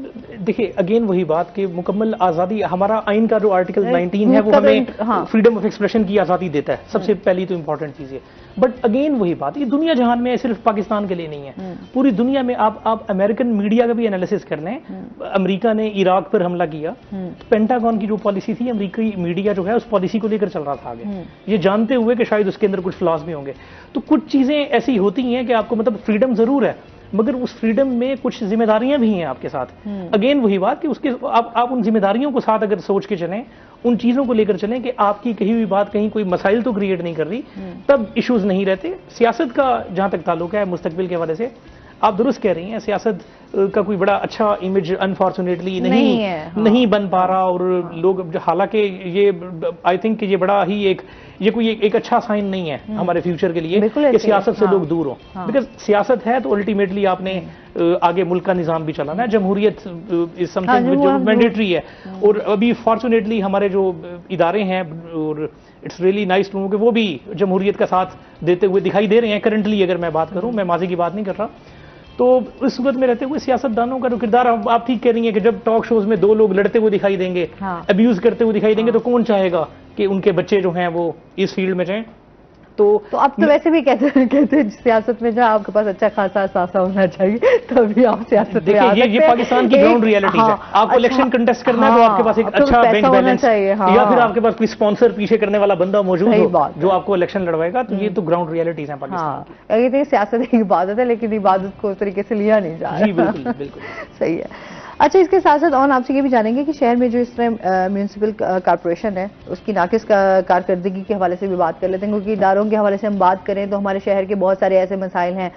دیکھیں اگین وہی بات کہ مکمل آزادی, ہمارا آئین کا جو آرٹیکل 19 ہے وہ ہمیں فریڈم آف ایکسپریشن کی آزادی دیتا ہے, سب سے پہلی تو امپورٹنٹ چیز ہے. بٹ اگین وہی بات, یہ دنیا جہان میں صرف پاکستان کے لیے نہیں ہے, پوری دنیا میں. آپ امریکن میڈیا کا بھی انالیسس کر لیں, امریکہ نے عراق پر حملہ کیا, پینٹاگون کی جو پالیسی تھی, امریکی میڈیا جو ہے اس پالیسی کو لے کر چل رہا تھا آگے, یہ جانتے ہوئے کہ شاید اس کے اندر کچھ فلاز بھی ہوں گے. تو کچھ چیزیں ایسی ہوتی ہیں کہ آپ کو مطلب فریڈم ضرور ہے, مگر اس فریڈم میں کچھ ذمہ داریاں بھی ہیں آپ کے ساتھ. اگین وہی بات کہ اس کے آپ ان ذمہ داریوں کو ساتھ اگر سوچ کے چلیں, ان چیزوں کو لے کر چلیں کہ آپ کی کہی ہوئی بات کہیں کوئی مسائل تو کریٹ نہیں کر رہی, تب ایشوز نہیں رہتے. سیاست کا جہاں تک تعلق ہے مستقبل کے حوالے سے, آپ درست کہہ رہی ہیں, سیاست کا کوئی بڑا اچھا امیج انفارچونیٹلی نہیں بن پا رہا, اور لوگ حالانکہ یہ آئی تھنک کہ یہ بڑا ہی یہ کوئی ایک اچھا سائن نہیں ہے ہمارے فیوچر کے لیے کہ سیاست سے لوگ دور ہوں. بیکاز سیاست ہے تو الٹیمیٹلی آپ نے آگے ملک کا نظام بھی چلانا ہے, جمہوریت از سم تھنگ جو مینڈیٹری ہے. اور ابھی فارچونیٹلی ہمارے جو ادارے ہیں, اور it's really nice to know کہ وہ بھی جمہوریت کا ساتھ دیتے ہوئے دکھائی دے رہے ہیں کرنٹلی. اگر میں بات کروں, میں ماضی کی بات نہیں کر رہا, تو اس صورت میں رہتے ہوئے سیاستدانوں کا جو کردار, آپ ٹھیک کہہ رہی ہیں کہ جب ٹاک شوز میں 2 لوگ لڑتے ہوئے دکھائی دیں گے, ابیوز کرتے ہوئے دکھائی دیں گے, تو کون چاہے گا کہ ان کے بچے جو ہیں وہ اس فیلڈ میں جائیں. تو اب تو ویسے بھی کہتے ہیں سیاست میں جہاں آپ کے پاس اچھا خاصا اثاثہ ہونا چاہیے تبھی آپ سیاست میں آ سکتے ہیں. یہ پاکستان کی گراؤنڈ ریالٹی ہے. آپ کو الیکشن کنٹیسٹ کرنا ہے تو آپ کے پاس ایک اچھا بینک بیلنس, یا پھر آپ کے پاس کوئی اسپانسر پیچھے کرنے والا بندہ موجود ہو جو آپ کو الیکشن لڑوائے گا. تو یہ تو گراؤنڈ ریالٹیز ہیں پاکستان. یہ سیاست ایک عبادت ہے, لیکن عبادت کو اس طریقے سے لیا نہیں جا رہا. جی بالکل بالکل صحیح ہے. اچھا, اس کے ساتھ ساتھ اور آپ سے یہ بھی جانیں گے کہ شہر میں جو اس طرح میونسپل کارپوریشن ہے اس کی ناقص کارکردگی کے حوالے سے بھی بات کر لیتے ہیں, کیونکہ اداروں کے حوالے سے ہم بات کریں تو ہمارے شہر کے بہت سارے ایسے مسائل ہیں,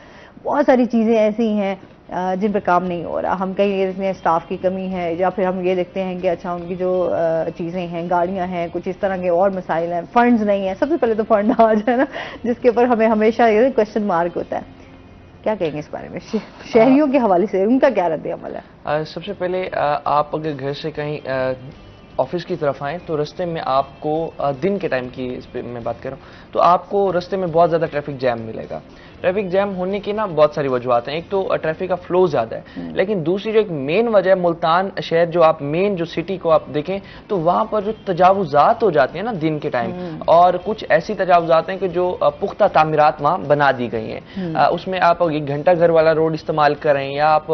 بہت ساری چیزیں ایسی ہیں جن پر کام نہیں ہو رہا. ہم کہیں یہ دیکھتے ہیں اسٹاف کی کمی ہے, یا پھر ہم یہ دیکھتے ہیں کہ اچھا ان کی جو چیزیں ہیں, گاڑیاں ہیں, کچھ اس طرح کے اور مسائل ہیں, فنڈز نہیں ہیں. سب سے پہلے تو فنڈ آ جائے نا, جس کے اوپر ہمیں ہمیشہ یہ کوشچن مارک ہوتا ہے. کیا کہیں گے اس بارے میں, شہریوں کے حوالے سے ان کا کیا رد عمل ہے؟ سب سے پہلے آپ اگر گھر سے کہیں آفس کی طرف آئیں تو رستے میں آپ کو دن کے ٹائم کی اس پہ میں بات کر رہا ہوں, تو آپ کو رستے میں بہت زیادہ ٹریفک جیم ملے گا. ٹریفک جیم ہونے کی نا بہت ساری وجوہات ہیں. ایک تو ٹریفک کا فلو زیادہ ہے, لیکن دوسری جو ایک مین وجہ ہے, ملتان شہر جو آپ مین جو سٹی کو آپ دیکھیں تو وہاں پر جو تجاوزات ہو جاتی ہیں نا دن کے ٹائم, اور کچھ ایسی تجاوزات ہیں کہ جو پختہ تعمیرات وہاں بنا دی گئی ہیں. اس میں آپ 1 گھنٹہ گھر والا روڈ استعمال کریں, یا آپ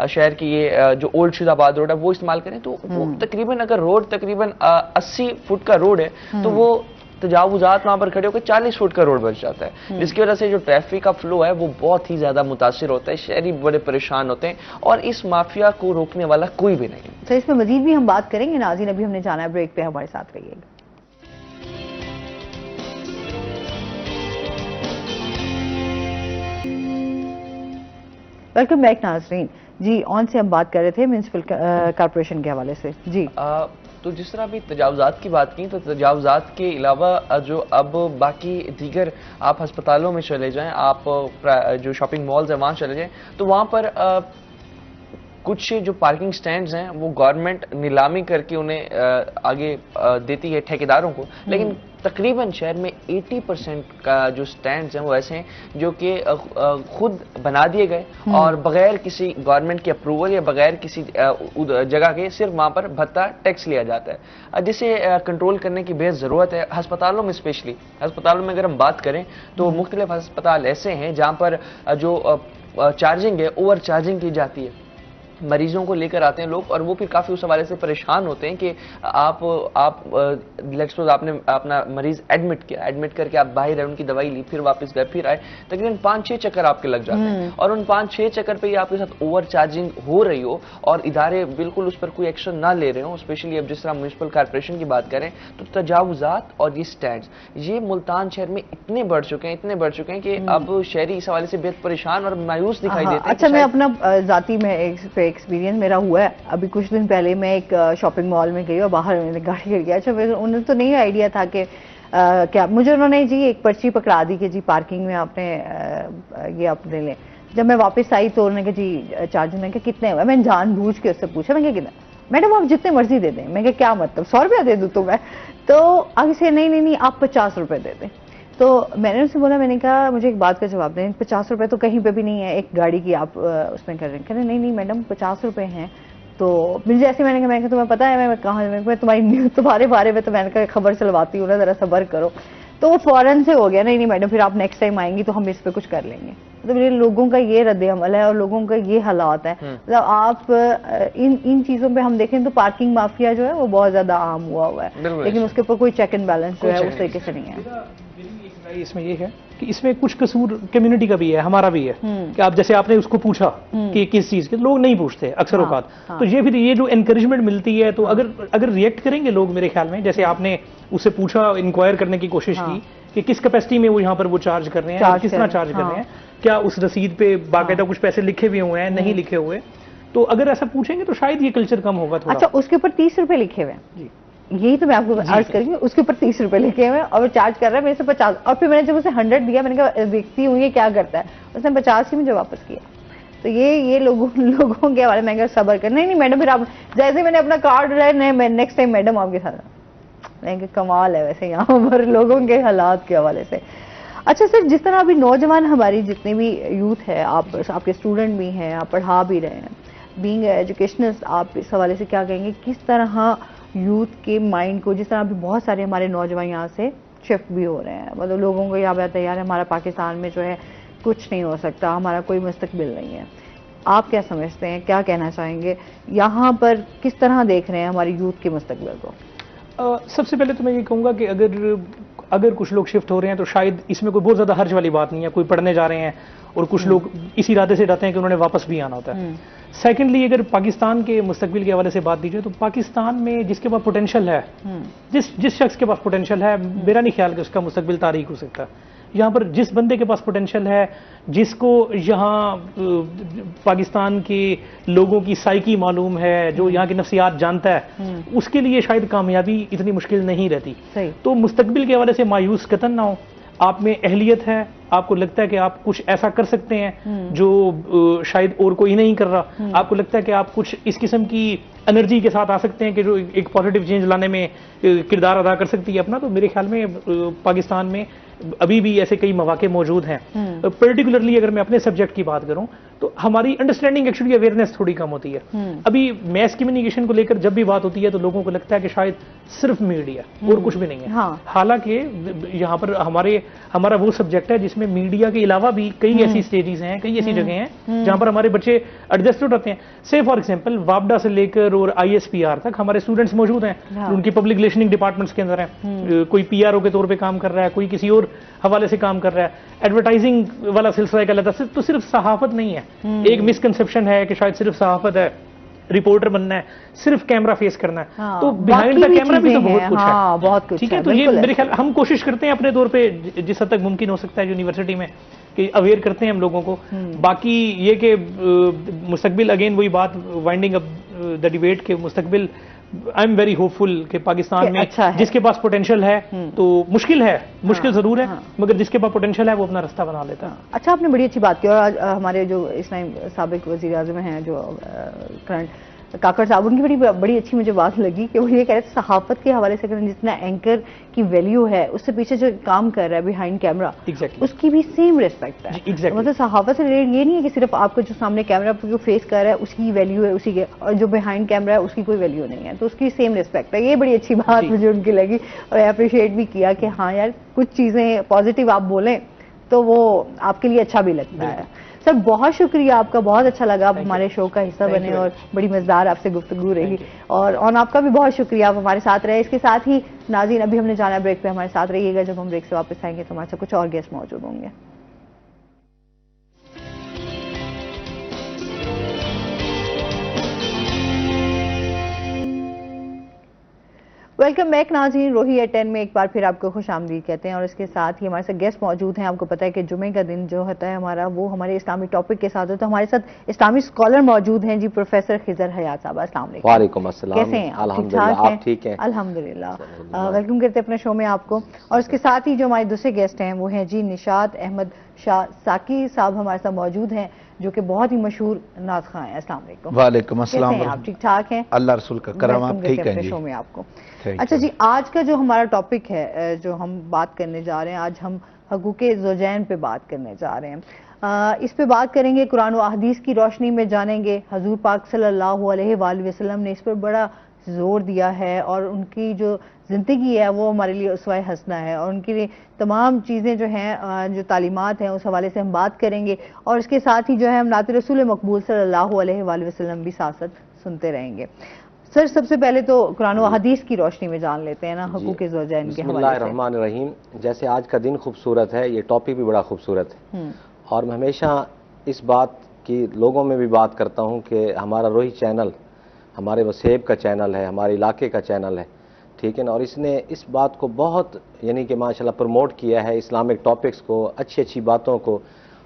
شہر کی یہ جو اولڈ شہید آباد روڈ ہے وہ استعمال کریں, تو وہ تقریباً اگر روڈ تقریباً 80 فٹ کا روڈ ہے تو وہ تجاوزات وہاں پر کھڑے ہو کے 40 فٹ کا روڈ بچ جاتا ہے، جس کی وجہ سے جو ٹریفک کا فلو ہے وہ بہت ہی زیادہ متاثر ہوتا ہے، شہری بڑے پریشان ہوتے ہیں اور اس مافیا کو روکنے والا کوئی بھی نہیں۔ تو اس میں مزید بھی ہم بات کریں گے ناظرین، ابھی ہم نے جانا ہے بریک پہ، ہمارے ساتھ رہیے گا۔ ویلکم بیک ناظرین، جی آن سے ہم بات کر رہے تھے میونسپل کارپوریشن کے حوالے سے۔ جی تو جس طرح ابھی تجاوزات کی بات کی، تو تجاوزات کے علاوہ جو اب باقی دیگر آپ ہسپتالوں میں چلے جائیں، آپ جو شاپنگ مالز ہیں وہاں چلے جائیں، تو وہاں پر کچھ جو پارکنگ سٹینڈز ہیں وہ گورنمنٹ نیلامی کر کے انہیں آگے دیتی ہے ٹھیکیداروں کو، لیکن تقریباً شہر میں 80% کا جو سٹینڈز ہیں وہ ایسے ہیں جو کہ خود بنا دیے گئے اور بغیر کسی گورنمنٹ کے اپروول یا بغیر کسی جگہ کے صرف وہاں پر بھتہ ٹیکس لیا جاتا ہے، جسے کنٹرول کرنے کی بے ضرورت ہے۔ ہسپتالوں میں اسپیشلی ہسپتالوں میں اگر ہم بات کریں تو مختلف ہسپتال ایسے ہیں جہاں پر جو چارجنگ ہے اوور چارجنگ کی جاتی ہے، مریضوں کو لے کر آتے ہیں لوگ اور وہ پھر کافی اس حوالے سے پریشان ہوتے ہیں کہ آپ لیٹس سپوز آپ نے اپنا مریض ایڈمٹ کر کے آپ باہر ہیں، ان کی دوائی لی، پھر واپس گئے، پھر آئے، تقریباً 5-6 چکر آپ کے لگ جاتے ہیں، اور ان 5-6 چکر پہ آپ کے ساتھ اوور چارجنگ ہو رہی ہو اور ادارے بالکل اس پر کوئی ایکشن نہ لے رہے ہوں، اسپیشلی اب جس طرح میونسپل کارپوریشن کی بات کریں تو تجاوزات اور یہ سٹینڈز یہ ملتان شہر میں اتنے بڑھ چکے ہیں کہ اب شہری اس حوالے سے بے پریشان اور مایوس دکھائی دیتے ہیں۔ اچھا، میں اپنا ذاتی میں ایکسپیرینس میرا ہوا ہے، ابھی کچھ دن پہلے میں ایک شاپنگ مال میں گئی اور باہر میں نے گاڑی کر گیا۔ اچھا، انہیں تو نہیں آئیڈیا تھا کہ کیا مجھے انہوں نے جی ایک پرچی پکڑا دی کہ جی پارکنگ میں آپ نے یہ آپ لے لیں۔ جب میں واپس آئی تو انہوں نے کہا جی چارج میں کہ کتنے ہوئے، میں نے جان بوجھ کے اس سے پوچھا، میں نے کہا کتنا، میڈم آپ جتنے مرضی دے دیں۔ میں کہا کیا مطلب 100 روپیہ دے دوں تو میں، تو آگے سے نہیں آپ 50 روپے دے دیں۔ تو میں نے ان سے بولا، میں نے کہا مجھے ایک بات کا جواب دیں، 50 روپے تو کہیں پہ بھی نہیں ہے ایک گاڑی کی آپ اس میں کر رہے ہیں۔ کہہ رہے نہیں میڈم 50 روپے ہیں۔ تو مجھے ایسے میں نے کہا تمہیں پتا ہے میں کہاں میں تمہارے بارے میں تو میں نے کہا خبر چلواتی ہوں نا، ذرا صبر کرو۔ تو وہ فوراً سے ہو گیا نہیں میڈم پھر آپ نیکسٹ ٹائم آئیں گی تو ہم اس پہ کچھ کر لیں گے۔ مطلب یہ لوگوں کا یہ رد عمل ہے اور لوگوں کا یہ حالات ہے۔ مطلب آپ ان چیزوں پہ ہم دیکھیں تو پارکنگ مافیا جو ہے وہ بہت زیادہ عام ہوا ہے، لیکن اس کے اوپر کوئی چیک اینڈ بیلنس جو ہے اس طریقے سے نہیں ہے۔ اس میں یہ ہے کہ اس میں کچھ قصور کمیونٹی کا بھی ہے، ہمارا بھی ہے کہ آپ جیسے آپ نے اس کو پوچھا کہ کس چیز کے، لوگ نہیں پوچھتے اکثر اوقات، تو یہ پھر یہ جو انکریجمنٹ ملتی ہے تو اگر ریئیکٹ کریں گے لوگ میرے خیال میں، جیسے آپ نے اس سے پوچھا انکوائر کرنے کی کوشش کی کہ کس کیپیسٹی میں وہ یہاں پر وہ چارج کر رہے ہیں، کس طرح چارج کر رہے ہیں، کیا اس رسید پہ باقاعدہ کچھ پیسے لکھے ہوئے ہیں نہیں لکھے ہوئے، تو اگر ایسا پوچھیں گے تو شاید یہ کلچر کم ہوگا تھوڑا۔ اچھا، اس کے اوپر 30 روپے لکھے ہوئے ہیں، یہی تو میں آپ کو عرض کریں گی، اس کے اوپر 30 روپے لکھے ہوئے اور وہ چارج کر رہا ہے میرے سے 50، اور پھر میں نے جب اسے 100 دیا میں نے کہا دیکھتی ہوں یہ کیا کرتا ہے، اس نے 50 ہی مجھے واپس کیا۔ تو یہ لوگوں کے حوالے میں صبر کر نہیں میڈم پھر آپ جیسے میں نے اپنا کارڈ رہے نیکسٹ ٹائم میڈم آپ کے ساتھ، میں کہ کمال ہے ویسے یہاں پر لوگوں کے حالات کے حوالے سے۔ اچھا سر، جس طرح ابھی نوجوان ہماری جتنے بھی یوتھ ہے، آپ کے اسٹوڈنٹ بھی ہیں، آپ پڑھا بھی رہے ہیں، بینگ ایجوکیشنسٹ، آپ اس حوالے سے کیا کہیں گے کس طرح یوتھ کے مائنڈ کو، جس طرح ابھی بہت سارے ہمارے نوجوان یہاں سے شفٹ بھی ہو رہے ہیں، مطلب لوگوں کو یاد آتا ہے یار ہمارا پاکستان میں جو ہے کچھ نہیں ہو سکتا، ہمارا کوئی مستقبل نہیں ہے، آپ کیا سمجھتے ہیں، کیا کہنا چاہیں گے، یہاں پر کس طرح دیکھ رہے ہیں ہماری یوتھ کے مستقبل کو؟ سب سے پہلے تو میں یہ کہوں گا کہ اگر کچھ لوگ شفٹ ہو رہے ہیں تو شاید اس میں کوئی بہت زیادہ حرج والی بات نہیں ہے، کوئی پڑھنے جا رہے ہیں اور کچھ لوگ اس ارادے سے جاتے ہیں کہ انہوں نے واپس بھی آنا ہوتا ہے۔ سیکنڈلی اگر پاکستان کے مستقبل کے حوالے سے بات دی جائے تو پاکستان میں جس کے پاس پوٹینشیل ہے، جس شخص کے پاس پوٹینشیل ہے، میرا نہیں خیال کہ اس کا مستقبل تاریک ہو سکتا ہے۔ یہاں پر جس بندے کے پاس پوٹینشیل ہے، جس کو یہاں پاکستان کے لوگوں کی سائیکی معلوم ہے، جو یہاں کی نفسیات جانتا ہے، اس کے لیے شاید کامیابی اتنی مشکل نہیں رہتی۔ تو مستقبل کے حوالے سے مایوس قطعاً نہ ہو، آپ میں اہلیت ہے، آپ کو لگتا ہے کہ آپ کچھ ایسا کر سکتے ہیں جو شاید اور کوئی نہیں کر رہا، آپ کو لگتا ہے کہ آپ کچھ اس قسم کی انرجی کے ساتھ آ سکتے ہیں کہ جو ایک پازیٹیو چینج لانے میں کردار ادا کر سکتی ہے اپنا، تو میرے خیال میں پاکستان میں ابھی بھی ایسے کئی مواقع موجود ہیں۔ پرٹیکولرلی اگر میں اپنے سبجیکٹ کی بات کروں تو ہماری انڈرسٹینڈنگ ایکچولی اویئرنیس تھوڑی کم ہوتی ہے۔ ابھی میس کمیونیکیشن کو لے کر جب بھی بات ہوتی ہے تو لوگوں کو لگتا ہے کہ شاید صرف میڈیا اور کچھ بھی نہیں ہے. حالانکہ یہاں پر ہمارا وہ سبجیکٹ ہے جس میں میڈیا کے علاوہ بھی کئی ایسی اسٹیجز ہیں, کئی ایسی جگہیں ہیں جہاں پر ہمارے بچے ایڈجسٹڈ ہوتے ہیں. سے فار ایگزامپل وابڈا سے لے کر اور ISPR تک ہمارے اسٹوڈنٹس موجود ہیں, ان کی پبلک ریلیشننگ ڈپارٹمنٹس کے اندر ہیں. کوئی PRO کے طور پہ کام کر رہا ہے, کوئی کسی اور حوالے سے کام کر رہا ہے. ایڈورٹائزنگ والا سلسلہ ایک علیحدہ سے, تو صرف صحافت نہیں ہے. ایک مسکنسیپشن ہے کہ شاید صرف صحافت ہے, رپورٹر بننا ہے, صرف کیمرہ فیس کرنا ہے, تو بیہائنڈ دا کیمرہ بھی تو بہت کچھ ہے. ٹھیک ہے, تو یہ میرے خیال ہم کوشش کرتے ہیں اپنے طور پہ جس حد تک ممکن ہو سکتا ہے یونیورسٹی میں کہ اویئر کرتے ہیں ہم لوگوں کو. باقی یہ کہ مستقبل اگین وہی بات وائنڈنگ اپ دا ڈیبیٹ کہ مستقبل آئی ایم ویری ہوپ فل کہ پاکستان میں جس کے پاس پوٹینشیل ہے, تو مشکل ضرور ہے, مگر جس کے پاس پوٹینشیل ہے وہ اپنا رستہ بنا لیتا ہے. اچھا, آپ نے بڑی اچھی بات کی. اور آج ہمارے جو اس ٹائم سابق وزیر اعظم ہیں جو کرنٹ کاکڑ صاحب, ان کی بڑی اچھی مجھے بات لگی کہ وہ یہ کہہ رہے تھے صحافت کے حوالے سے جتنا اینکر کی ویلیو ہے اس سے پیچھے جو کام کر رہا ہے بیہائنڈ کیمرہ, اس کی بھی سیم ریسپیکٹ ہے. مطلب صحافت سے ریلیٹڈ یہ نہیں ہے کہ صرف آپ کو جو سامنے کیمرہ جو فیس کر رہا ہے اس کی ویلیو ہے اسی کے, اور جو بیہائنڈ کیمرہ ہے اس کی کوئی ویلیو نہیں ہے, تو اس کی سیم ریسپیکٹ ہے. یہ بڑی اچھی بات مجھے ان کی لگی, اور اپریشیٹ بھی کیا کہ ہاں یار کچھ چیزیں پازیٹیو آپ بولیں تو وہ آپ کے لیے اچھا بھی لگتا ہے. سر بہت شکریہ آپ کا, بہت اچھا لگا آپ ہمارے شو کا حصہ بنے اور بڑی مزیدار آپ سے گفتگو رہی, اور آپ کا بھی بہت شکریہ آپ ہمارے ساتھ رہے. اس کے ساتھ ہی ناظرین ابھی ہم نے جانا ہے بریک پہ, ہمارے ساتھ رہیے گا. جب ہم بریک سے واپس آئیں گے تو ہمارے ساتھ کچھ اور گیسٹ موجود ہوں گے. ویلکم بیک ناظرین, روہی ایٹ 10 میں ایک بار پھر آپ کو خوش آمدید کہتے ہیں. اور اس کے ساتھ ہی ہمارے ساتھ گیسٹ موجود ہیں. آپ کو پتہ ہے کہ جمعے کا دن جو ہوتا ہے ہمارا وہ ہمارے اسلامی ٹاپک کے ساتھ ہوتا ہے. ہمارے ساتھ اسلامی اسکالر موجود ہیں جی, پروفیسر خضر حیات صاحب. السلام علیکم. وعلیکم السلام. کیسے ہیں آپ؟ الحمدللہ, آپ ٹھیک ہیں؟ الحمدللہ. ویلکم کرتے ہیں اپنے شو میں آپ کو. اور اس کے ساتھ ہی جو ہمارے دوسرے گیسٹ ہیں وہ ہیں جی نشاط احمد شاہ ساکی صاحب ہمارے ساتھ موجود ہیں, جو کہ بہت ہی مشہور نعت خواں ہیں. السلام علیکم. وعلیکم السلام. آپ ٹھیک ٹھاک ہیں؟ اللہ رسول کا کرم, آپ ٹھیک ہیں جی؟ شو میں آپ کو. اچھا جی, آج کا جو ہمارا ٹاپک ہے جو ہم بات کرنے جا رہے ہیں, آج ہم حقوق زوجین پہ بات کرنے جا رہے ہیں. اس پہ بات کریں گے, قرآن و احادیث کی روشنی میں جانیں گے. حضور پاک صلی اللہ علیہ وآلہ وسلم نے اس پر بڑا زور دیا ہے, اور ان کی جو زندگی ہے وہ ہمارے لیے اسوہ حسنہ ہے, اور ان کے لیے تمام چیزیں جو ہیں جو تعلیمات ہیں اس حوالے سے ہم بات کریں گے. اور اس کے ساتھ ہی جو ہے ہم نعت رسول مقبول صلی اللہ علیہ وآلہ وسلم بھی ساتھ ساتھ سنتے رہیں گے. سر سب سے پہلے تو قرآن و حدیث کی روشنی میں جان لیتے ہیں نا حقوق زوجین کے حوالے سے. بسم اللہ الرحمن الرحیم. جیسے آج کا دن خوبصورت ہے, یہ ٹاپک بھی بڑا خوبصورت ہے, اور میں ہمیشہ اس بات کی لوگوں میں بھی بات کرتا ہوں کہ ہمارا روہی چینل ہمارے وسیب کا چینل ہے, ہمارے علاقے کا چینل ہے, ٹھیک ہے نا, اور اس نے اس بات کو بہت یعنی کہ ماشاءاللہ پروموٹ کیا ہے, اسلامک ٹاپکس کو, اچھی باتوں کو.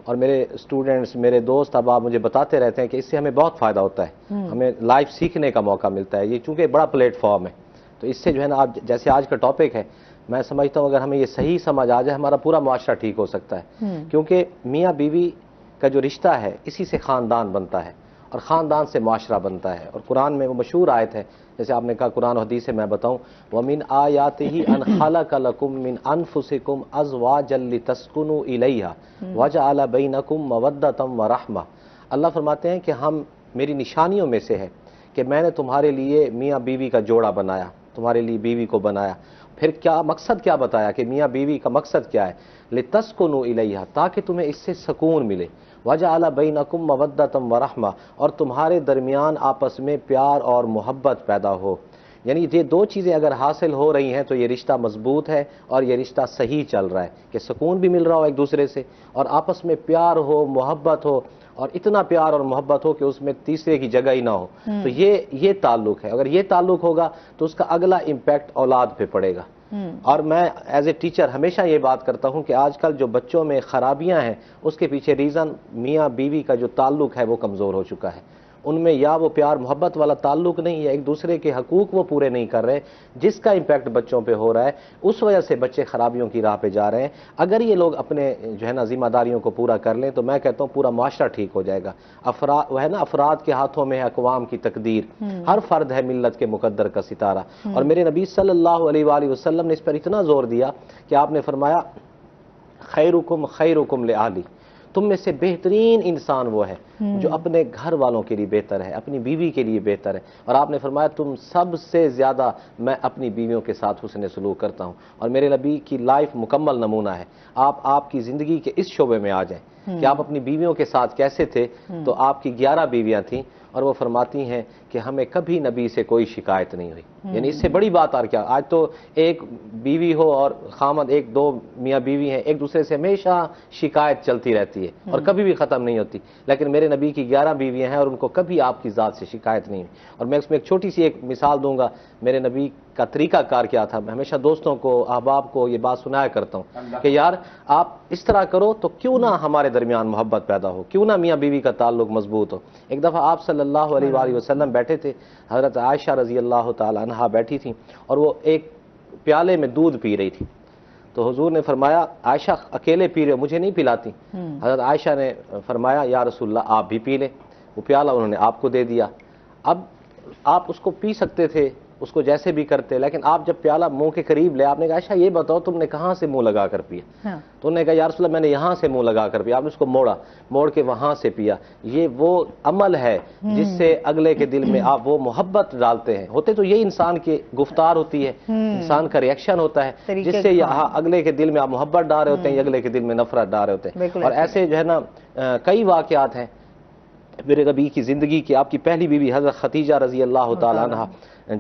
اور میرے اسٹوڈنٹس, میرے دوست احباب مجھے بتاتے رہتے ہیں کہ اس سے ہمیں بہت فائدہ ہوتا ہے, ہمیں لائف سیکھنے کا موقع ملتا ہے. یہ چونکہ بڑا پلیٹ فارم ہے, تو اس سے جو ہے نا آپ جیسے آج کا ٹاپک ہے, میں سمجھتا ہوں اگر ہمیں یہ صحیح سمجھ آ جائے ہمارا پورا معاشرہ ٹھیک ہو سکتا ہے. کیونکہ میاں بیوی کا جو رشتہ ہے اسی سے خاندان بنتا ہے, اور خاندان سے معاشرہ بنتا ہے. اور قرآن میں وہ مشہور آیت ہے, جیسے آپ نے کہا قرآن و حدیث سے میں بتاؤں, وَمِنْ آيَاتِهِ أَنْ خَلَقَ لَكُم مِّنْ أَنفُسِكُمْ أَزْوَاجًا لِتَسْكُنُوا إِلَيْهَا وَجَعَلَ بَيْنَكُمْ مَوَدَّةً وَرَحْمَةً. اللہ فرماتے ہیں کہ ہم, میری نشانیوں میں سے ہے کہ میں نے تمہارے لیے میاں بیوی کا جوڑا بنایا, تمہارے لیے بیوی کو بنایا. پھر کیا مقصد کیا بتایا کہ میاں بیوی کا مقصد کیا ہے, لِتَسْكُنُوا إِلَيْهَا, تاکہ تمہیں اس سے سکون ملے. وَجَعَلَ بَيْنَكُمْ مَوَدَّةً وَرَحْمَةً, اور تمہارے درمیان آپس میں پیار اور محبت پیدا ہو. یعنی یہ دو چیزیں اگر حاصل ہو رہی ہیں تو یہ رشتہ مضبوط ہے, اور یہ رشتہ صحیح چل رہا ہے کہ سکون بھی مل رہا ہو ایک دوسرے سے, اور آپس میں پیار ہو, محبت ہو, اور اتنا پیار اور محبت ہو کہ اس میں تیسرے کی جگہ ہی نہ ہو. تو یہ تعلق ہے. اگر یہ تعلق ہوگا تو اس کا اگلا امپیکٹ اولاد پہ پڑے گا. اور میں ایز اے ٹیچر ہمیشہ یہ بات کرتا ہوں کہ آج کل جو بچوں میں خرابیاں ہیں اس کے پیچھے ریزن میاں بیوی کا جو تعلق ہے وہ کمزور ہو چکا ہے. ان میں یا وہ پیار محبت والا تعلق نہیں, یا ایک دوسرے کے حقوق وہ پورے نہیں کر رہے, جس کا امپیکٹ بچوں پہ ہو رہا ہے. اس وجہ سے بچے خرابیوں کی راہ پہ جا رہے ہیں. اگر یہ لوگ اپنے جو ہے نا ذمہ داریوں کو پورا کر لیں تو میں کہتا ہوں پورا معاشرہ ٹھیک ہو جائے گا. وہ ہے نا افراد کے ہاتھوں میں ہے اقوام کی تقدیر, ہر فرد ہے ملت کے مقدر کا ستارہ. اور میرے نبی صلی اللہ علیہ وآلہ وسلم نے اس پر اتنا زور دیا کہ آپ نے فرمایا خیرکم خیرکم لأہلی, تم میں سے بہترین انسان وہ ہے جو اپنے گھر والوں کے لیے بہتر ہے، اپنی بیوی کے لیے بہتر ہے. اور آپ نے فرمایا تم سب سے زیادہ میں اپنی بیویوں کے ساتھ حسن سلوک کرتا ہوں. اور میرے نبی کی لائف مکمل نمونہ ہے. آپ کی زندگی کے اس شعبے میں آ جائیں کہ آپ اپنی بیویوں کے ساتھ کیسے تھے، تو آپ کی 11 بیویاں تھیں اور وہ فرماتی ہیں کہ ہمیں کبھی نبی سے کوئی شکایت نہیں ہوئی. یعنی اس سے بڑی بات اور کیا. آج تو ایک بیوی ہو اور خامد، ایک دو میاں بیوی ہیں، ایک دوسرے سے ہمیشہ شکایت چلتی رہتی ہے اور کبھی بھی ختم نہیں ہوتی. لیکن میرے نبی کی 11 بیویاں ہیں اور ان کو کبھی آپ کی ذات سے شکایت نہیں ہوئی. اور میں اس میں ایک چھوٹی سی ایک مثال دوں گا. میرے نبی کا طریقہ کار کیا تھا. میں ہمیشہ دوستوں کو، احباب کو یہ بات سنایا کرتا ہوں کہ یار آپ اس طرح کرو تو کیوں نہ ہمارے درمیان محبت پیدا ہو، کیوں نہ میاں بیوی کا تعلق مضبوط ہو. ایک دفعہ آپ صلی اللہ علیہ وآلہ وسلم بیٹھے تھے، حضرت عائشہ رضی اللہ تعالی عنہا بیٹھی تھیں اور وہ ایک پیالے میں دودھ پی رہی تھی. تو حضور نے فرمایا عائشہ اکیلے پی رہے ہو، مجھے نہیں پلاتی؟ حضرت عائشہ نے فرمایا یا رسول اللہ آپ بھی پی لیں. وہ پیالہ انہوں نے آپ کو دے دیا. اب آپ اس کو پی سکتے تھے، اس کو جیسے بھی کرتے، لیکن آپ جب پیالہ منہ کے قریب لے، آپ نے کہا عائشہ یہ بتاؤ تم نے کہاں سے منہ لگا کر پیا؟ تو انہوں نے کہا یا رسول اللہ میں نے یہاں سے منہ لگا کر پیا. آپ نے اس کو موڑ کے وہاں سے پیا. یہ وہ عمل ہے جس سے اگلے کے دل میں آپ وہ محبت ڈالتے ہیں. ہوتے تو یہ انسان کی گفتار ہوتی ہے، انسان کا ریئیکشن ہوتا ہے جس سے یہاں اگلے کے دل میں آپ محبت ڈال رہے ہوتے ہیں، اگلے کے دل میں نفرت ڈال رہے ہوتے ہیں. اور ایسے جو ہے نا کئی واقعات ہیں میرے نبی کی زندگی کی. آپ کی پہلی بیوی حضرت ختیجہ رضی اللہ تعالی عنہا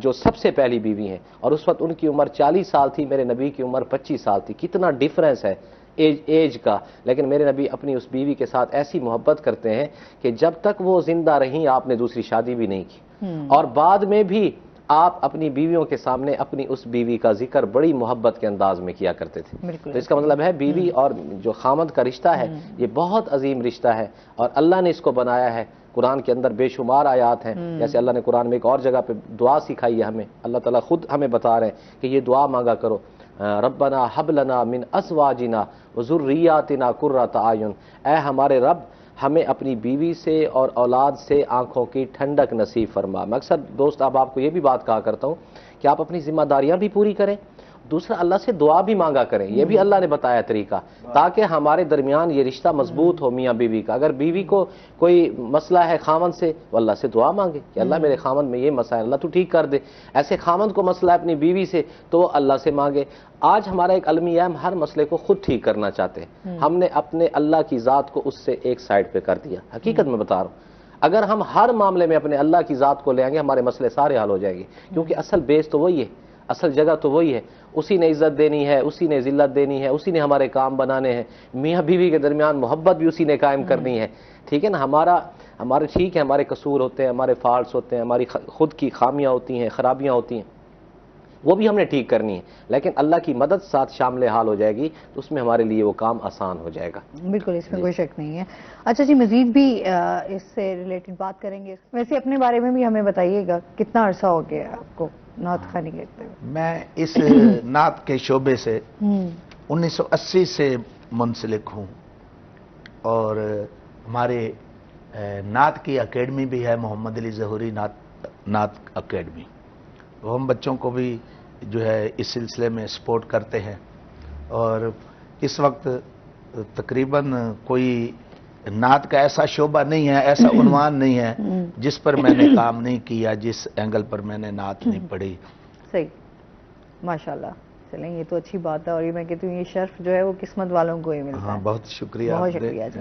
جو سب سے پہلی بیوی ہیں، اور اس وقت ان کی عمر 40 سال تھی، میرے نبی کی عمر 25 سال تھی. کتنا ڈیفرنس ہے ایج کا. لیکن میرے نبی اپنی اس بیوی کے ساتھ ایسی محبت کرتے ہیں کہ جب تک وہ زندہ رہیں آپ نے دوسری شادی بھی نہیں کی، اور بعد میں بھی آپ اپنی بیویوں کے سامنے اپنی اس بیوی کا ذکر بڑی محبت کے انداز میں کیا کرتے تھے. تو اس کا مطلب ہے بیوی اور جو خامد کا رشتہ ہے یہ بہت عظیم رشتہ ہے، اور اللہ نے اس کو بنایا ہے. قرآن کے اندر بے شمار آیات ہیں، جیسے اللہ نے قرآن میں ایک اور جگہ پہ دعا سکھائی ہے ہمیں. اللہ تعالیٰ خود ہمیں بتا رہے ہیں کہ یہ دعا مانگا کرو، ربنا حب لنا من ازواجنا وذریاتنا قرۃ اعین. اے ہمارے رب ہمیں اپنی بیوی سے اور اولاد سے آنکھوں کی ٹھنڈک نصیب فرما. میں اکثر دوست آپ کو یہ بھی بات کہا کرتا ہوں کہ آپ اپنی ذمہ داریاں بھی پوری کریں، دوسرا اللہ سے دعا بھی مانگا کریں. یہ بھی اللہ نے بتایا طریقہ، تاکہ ہمارے درمیان یہ رشتہ مضبوط ہو میاں بیوی کا. اگر بیوی کو کوئی مسئلہ ہے خامن سے، وہ اللہ سے دعا مانگے کہ اللہ میرے خامن میں یہ مسئلہ ہے، اللہ تو ٹھیک کر دے. ایسے خامن کو مسئلہ ہے اپنی بیوی سے تو وہ اللہ سے مانگے. آج ہمارا ایک المیہ ہے، ہم ہر مسئلے کو خود ٹھیک کرنا چاہتے ہیں. ہم نے اپنے اللہ کی ذات کو اس سے ایک سائڈ پہ کر دیا. حقیقت میں بتا رہا ہوں، اگر ہم ہر معاملے میں اپنے اللہ کی ذات کو لے آئیں گے ہمارے مسئلے سارے حل ہو جائیں گے. کیونکہ اصل بیس تو وہی ہے، اصل جگہ تو وہی ہے. اسی نے عزت دینی ہے، اسی نے ذلت دینی ہے، اسی نے ہمارے کام بنانے ہیں. میاں بیوی کے درمیان محبت بھی اسی نے قائم کرنی ہے. ٹھیک ہے نا. ہمارے ٹھیک ہے ہمارے قصور ہوتے ہیں، ہمارے فالٹس ہوتے ہیں، ہماری خود کی خامیاں ہوتی ہیں، خرابیاں ہوتی ہیں، وہ بھی ہم نے ٹھیک کرنی ہے. لیکن اللہ کی مدد ساتھ شامل حال ہو جائے گی تو اس میں ہمارے لیے وہ کام آسان ہو جائے گا. بالکل، اس میں کوئی شک نہیں ہے. اچھا جی، مزید بھی اس سے ریلیٹڈ بات کریں گے. ویسے اپنے بارے میں بھی ہمیں بتائیے گا، کتنا عرصہ ہو گیا آپ کو نعت خوانی کرتے ہوئے؟ میں اس نعت کے شعبے سے 1980 سے منسلک ہوں، اور ہمارے نعت کی اکیڈمی بھی ہے، محمد علی ظہوری نعت اکیڈمی. وہ ہم بچوں کو بھی جو ہے اس سلسلے میں سپورٹ کرتے ہیں. اور اس وقت تقریباً کوئی نعت کا ایسا شعبہ نہیں ہے، ایسا عنوان نہیں ہے جس پر میں نے کام نہیں کیا، جس اینگل پر میں نے نعت نہیں پڑھی. صحیح، ماشاءاللہ. چلیں یہ تو اچھی بات ہے، اور یہ میں کہتی ہوں یہ شرف جو ہے وہ قسمت والوں کو ہی ملتا ہے. ہاں، بہت شکریہ. بہت شکریہ جی.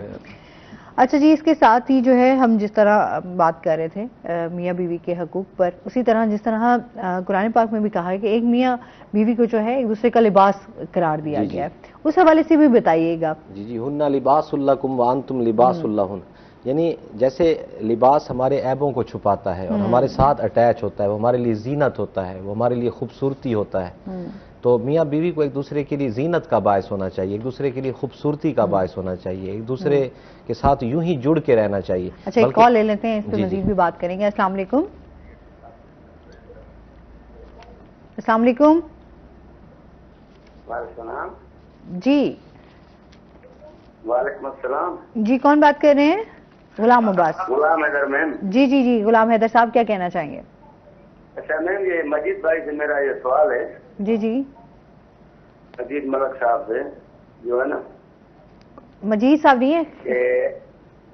اچھا جی، اس کے ساتھ ہی جو ہے ہم جس طرح بات کر رہے تھے میاں بیوی کے حقوق پر، اسی طرح جس طرح قرآن پاک میں بھی کہا ہے کہ ایک میاں بیوی کو جو ہے ایک دوسرے کا لباس قرار دیا گیا ہے، اس حوالے سے بھی بتائیے گا. جی ہن لباس لکم وانتم لباس لہن. یعنی جیسے لباس ہمارے عیبوں کو چھپاتا ہے اور ہمارے ساتھ اٹیچ ہوتا ہے، وہ ہمارے لیے زینت ہوتا ہے، وہ ہمارے لیے خوبصورتی ہوتا ہے. تو میاں بیوی کو ایک دوسرے کے لیے زینت کا باعث ہونا چاہیے، ایک دوسرے کے لیے خوبصورتی کا باعث ہونا چاہیے، ایک دوسرے کے ساتھ یوں ہی جڑ کے رہنا چاہیے. اچھا، ایک کال لے لیتے ہیں، اس پہ مزید بھی بات کریں گے. السلام علیکم. السلام علیکم. وعلیکم السلام. جی وعلیکم السلام. جی کون بات کر رہے ہیں؟ غلام عباس. غلام حیدر میم. جی غلام حیدر صاحب کیا کہنا چاہیں گے؟ اچھا میم، یہ مجید بھائی سے میرا یہ سوال ہے. جی مجید ملک صاحب سے جو ہے نا. مجید صاحب نہیں ہے؟ کہ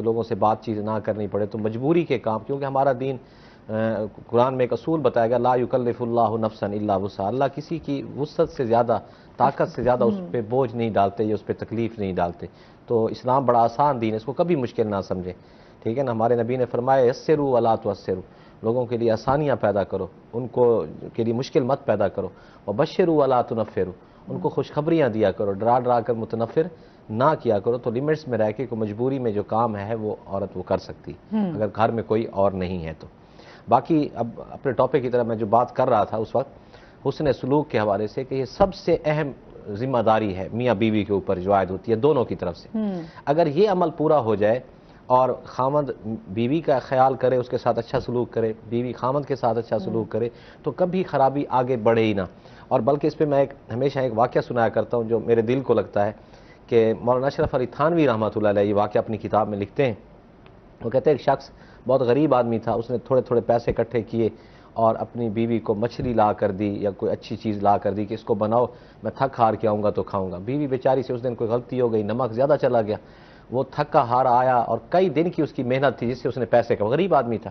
کہ لوگوں سے بات چیت نہ کرنی پڑے، تو مجبوری کے کام، کیونکہ ہمارا دین قرآن میں ایک اصول بتایا گیا، لا یکلف اللہ نفسا الا وسعها، اللہ کسی کی وسعت سے زیادہ، طاقت سے زیادہ اس پہ بوجھ نہیں ڈالتے یا اس پہ تکلیف نہیں ڈالتے. تو اسلام بڑا آسان دین ہے، اس کو کبھی مشکل نہ سمجھیں. ٹھیک ہے نا، ہمارے نبی نے فرمایا یسروا ولا تعسروا، لوگوں کے لیے آسانیاں پیدا کرو، ان کو کے لیے مشکل مت پیدا کرو. وبشروا ولا تنفروا، ان کو خوشخبریاں دیا کرو، ڈرا ڈرا کر متنفر نہ کیا کرو. تو لمٹس میں رہ کے کوئی مجبوری میں جو کام ہے وہ عورت وہ کر سکتی، اگر گھر میں کوئی اور نہیں ہے تو. باقی اب اپنے ٹاپک کی طرف میں جو بات کر رہا تھا اس وقت حسن سلوک کے حوالے سے، کہ یہ سب سے اہم ذمہ داری ہے میاں بیوی کے اوپر جو عائد ہوتی ہے دونوں کی طرف سے. اگر یہ عمل پورا ہو جائے اور خامند بیوی کا خیال کرے، اس کے ساتھ اچھا سلوک کرے، بیوی خامند کے ساتھ اچھا سلوک کرے، تو کبھی خرابی آگے بڑھے ہی نہ. اور بلکہ اس پہ میں ہمیشہ ایک واقعہ سنایا کرتا ہوں جو میرے دل کو لگتا ہے، کہ مولانا اشرف علی تھانوی رحمۃ اللہ علیہ یہ واقعہ اپنی کتاب میں لکھتے ہیں. وہ کہتے ہیں ایک شخص بہت غریب آدمی تھا، اس نے تھوڑے تھوڑے پیسے اکٹھے کیے اور اپنی بیوی کو مچھلی لا کر دی یا کوئی اچھی چیز لا کر دی کہ اس کو بناؤ، میں تھک ہار کے آؤں گا تو کھاؤں گا. بیوی بیچاری سے اس دن کوئی غلطی ہو گئی، نمک زیادہ چلا گیا، وہ تھکا ہارا آیا اور کئی دن کی اس کی محنت تھی جس سے اس نے پیسے کا، غریب آدمی تھا.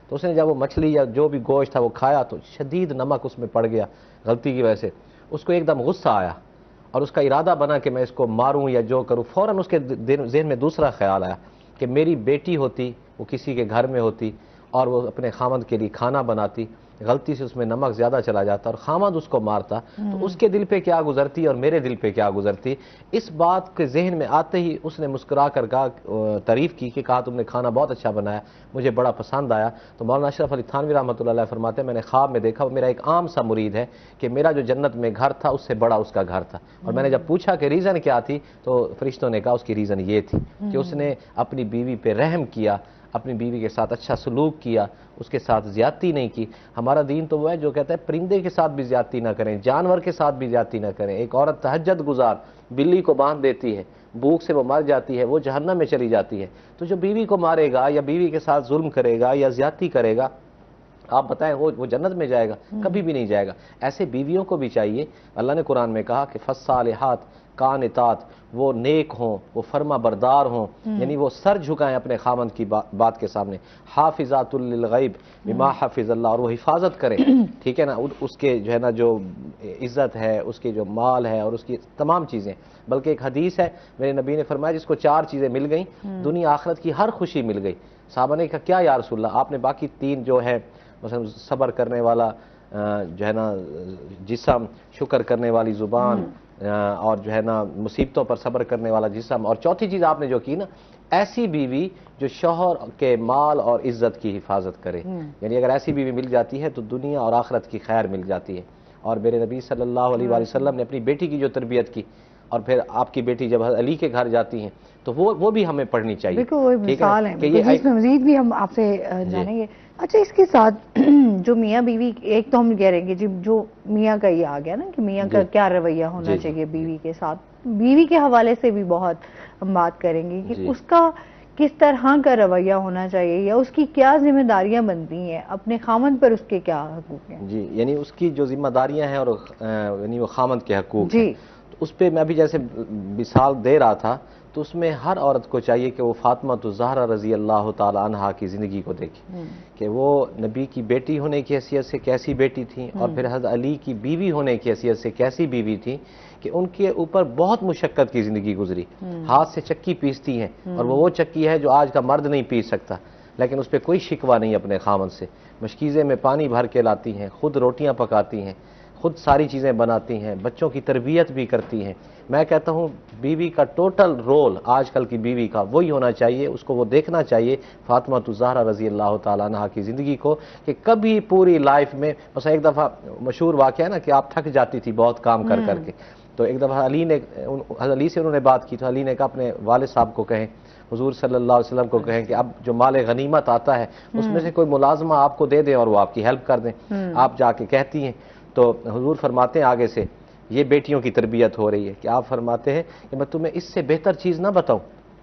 تو اس نے جب وہ مچھلی یا جو بھی گوشت تھا وہ کھایا تو شدید نمک اس میں پڑ گیا غلطی کی وجہ سے. اس کو ایک دم غصہ آیا اور اس کا ارادہ بنا کہ میں اس کو ماروں یا جو کروں. فوراً اس کے ذہن میں دوسرا خیال آیا کہ میری بیٹی ہوتی، وہ کسی کے گھر میں ہوتی اور وہ اپنے خامند کے لیے کھانا بناتی، غلطی سے اس میں نمک زیادہ چلا جاتا اور خامند اس کو مارتا تو اس کے دل پہ کیا گزرتی اور میرے دل پہ کیا گزرتی. اس بات کے ذہن میں آتے ہی اس نے مسکرا کر کہا، تعریف کی کہ کہا تم نے کھانا بہت اچھا بنایا، مجھے بڑا پسند آیا. تو مولانا اشرف علی تھانوی رحمۃ اللہ علیہ فرماتے ہیں میں نے خواب میں دیکھا، وہ میرا ایک عام سا مرید ہے کہ میرا جو جنت میں گھر تھا اس سے بڑا اس کا گھر تھا. اور میں نے جب پوچھا کہ ریزن کیا تھی تو فرشتوں نے کہا اس کی ریزن یہ تھی کہ اس نے اپنی بیوی پہ رحم کیا، اپنی بیوی کے ساتھ اچھا سلوک کیا، اس کے ساتھ زیادتی نہیں کی. ہمارا دین تو وہ ہے جو کہتا ہے پرندے کے ساتھ بھی زیادتی نہ کریں، جانور کے ساتھ بھی زیادتی نہ کریں. ایک عورت تہجد گزار بلی کو باندھ دیتی ہے، بھوک سے وہ مر جاتی ہے، وہ جہنم میں چلی جاتی ہے. تو جو بیوی کو مارے گا یا بیوی کے ساتھ ظلم کرے گا یا زیادتی کرے گا، آپ بتائیں وہ جنت میں جائے گا؟ کبھی بھی نہیں جائے گا. ایسے بیویوں کو بھی چاہیے، اللہ نے قرآن میں کہا کہ فالصالحات قانتات، وہ نیک ہوں، وہ فرما بردار ہوں، یعنی وہ سر جھکائیں اپنے خامند کی بات کے سامنے. حافظات للغیب بما حفظ اللہ، اور وہ حفاظت کریں، ٹھیک ہے نا، اس کے جو ہے نا جو عزت ہے، اس کے جو مال ہے اور اس کی تمام چیزیں. بلکہ ایک حدیث ہے میرے نبی نے فرمایا جس کو 4 چیزیں مل گئیں دنیا آخرت کی ہر خوشی مل گئی. صحابہ نے کہا کیا یا رسول اللہ؟ آپ نے باقی 3 جو ہے مثلا صبر کرنے والا جو ہے نا جسم، شکر کرنے والی زبان، اور جو ہے نا مصیبتوں پر صبر کرنے والا جسم، اور چوتھی چیز آپ نے جو کی نا، ایسی بیوی جو شوہر کے مال اور عزت کی حفاظت کرے. یعنی اگر ایسی بیوی مل جاتی ہے تو دنیا اور آخرت کی خیر مل جاتی ہے. اور میرے نبی صلی اللہ علیہ وآلہ وسلم نے اپنی بیٹی کی جو تربیت کی، اور پھر آپ کی بیٹی جب علی کے گھر جاتی ہیں تو وہ بھی ہمیں پڑھنی چاہیے. بالکل وہ مثال ہے اس میں مزید بھی ہم آپ سے جانیں گے. اچھا، اس کے ساتھ جو میاں بیوی، ایک تو ہم کہہ رہے ہیں کہ جو میاں کا یہ آ گیا نا کہ میاں کا کیا رویہ ہونا چاہیے بیوی کے ساتھ، بیوی کے حوالے سے بھی بہت ہم بات کریں گے کہ اس کا کس طرح کا رویہ ہونا چاہیے یا اس کی کیا ذمہ داریاں بنتی ہیں، اپنے خامند پر اس کے کیا حقوق ہیں. جی، یعنی اس کی جو ذمہ داریاں ہیں اور یعنی وہ خامند کے حقوق ہیں، تو اس پہ میں ابھی جیسے مثال دے رہا تھا تو اس میں ہر عورت کو چاہیے کہ وہ فاطمہ الزہرا رضی اللہ تعالی عنہا کی زندگی کو دیکھے کہ وہ نبی کی بیٹی ہونے کی حیثیت سے کیسی بیٹی تھی، اور پھر حضرت علی کی بیوی ہونے کی حیثیت سے کیسی بیوی تھی، کہ ان کے اوپر بہت مشقت کی زندگی گزری. ہاتھ سے چکی پیستی ہیں اور وہ چکی ہے جو آج کا مرد نہیں پیس سکتا، لیکن اس پہ کوئی شکوہ نہیں اپنے خامند سے. مشکیزے میں پانی بھر کے لاتی ہیں، خود روٹیاں پکاتی ہیں، خود ساری چیزیں بناتی ہیں، بچوں کی تربیت بھی کرتی ہیں. میں کہتا ہوں بیوی کا ٹوٹل رول آج کل کی بیوی کا وہی ہونا چاہیے. اس کو وہ دیکھنا چاہیے فاطمہ الزہرا رضی اللہ تعالیٰ عنہا کی زندگی کو کہ کبھی پوری لائف میں، مثلا ایک دفعہ مشہور واقعہ ہے نا کہ آپ تھک جاتی تھی بہت کام کر کر کے، تو ایک دفعہ علی سے انہوں نے بات کی تو علی نے کہا اپنے والد صاحب کو کہیں، حضور صلی اللہ علیہ وسلم کو کہیں کہ اب جو مال غنیمت آتا ہے اس میں سے کوئی ملازمہ آپ کو دے دیں اور وہ آپ کی ہیلپ کر دیں. آپ جا کے کہتی ہیں تو حضور فرماتے ہیں آگے سے یہ بیٹیوں کی تربیت ہو رہی ہے کہ آپ فرماتے ہیں کہ میں تمہیں اس سے بہتر چیز نہ بتاؤں؟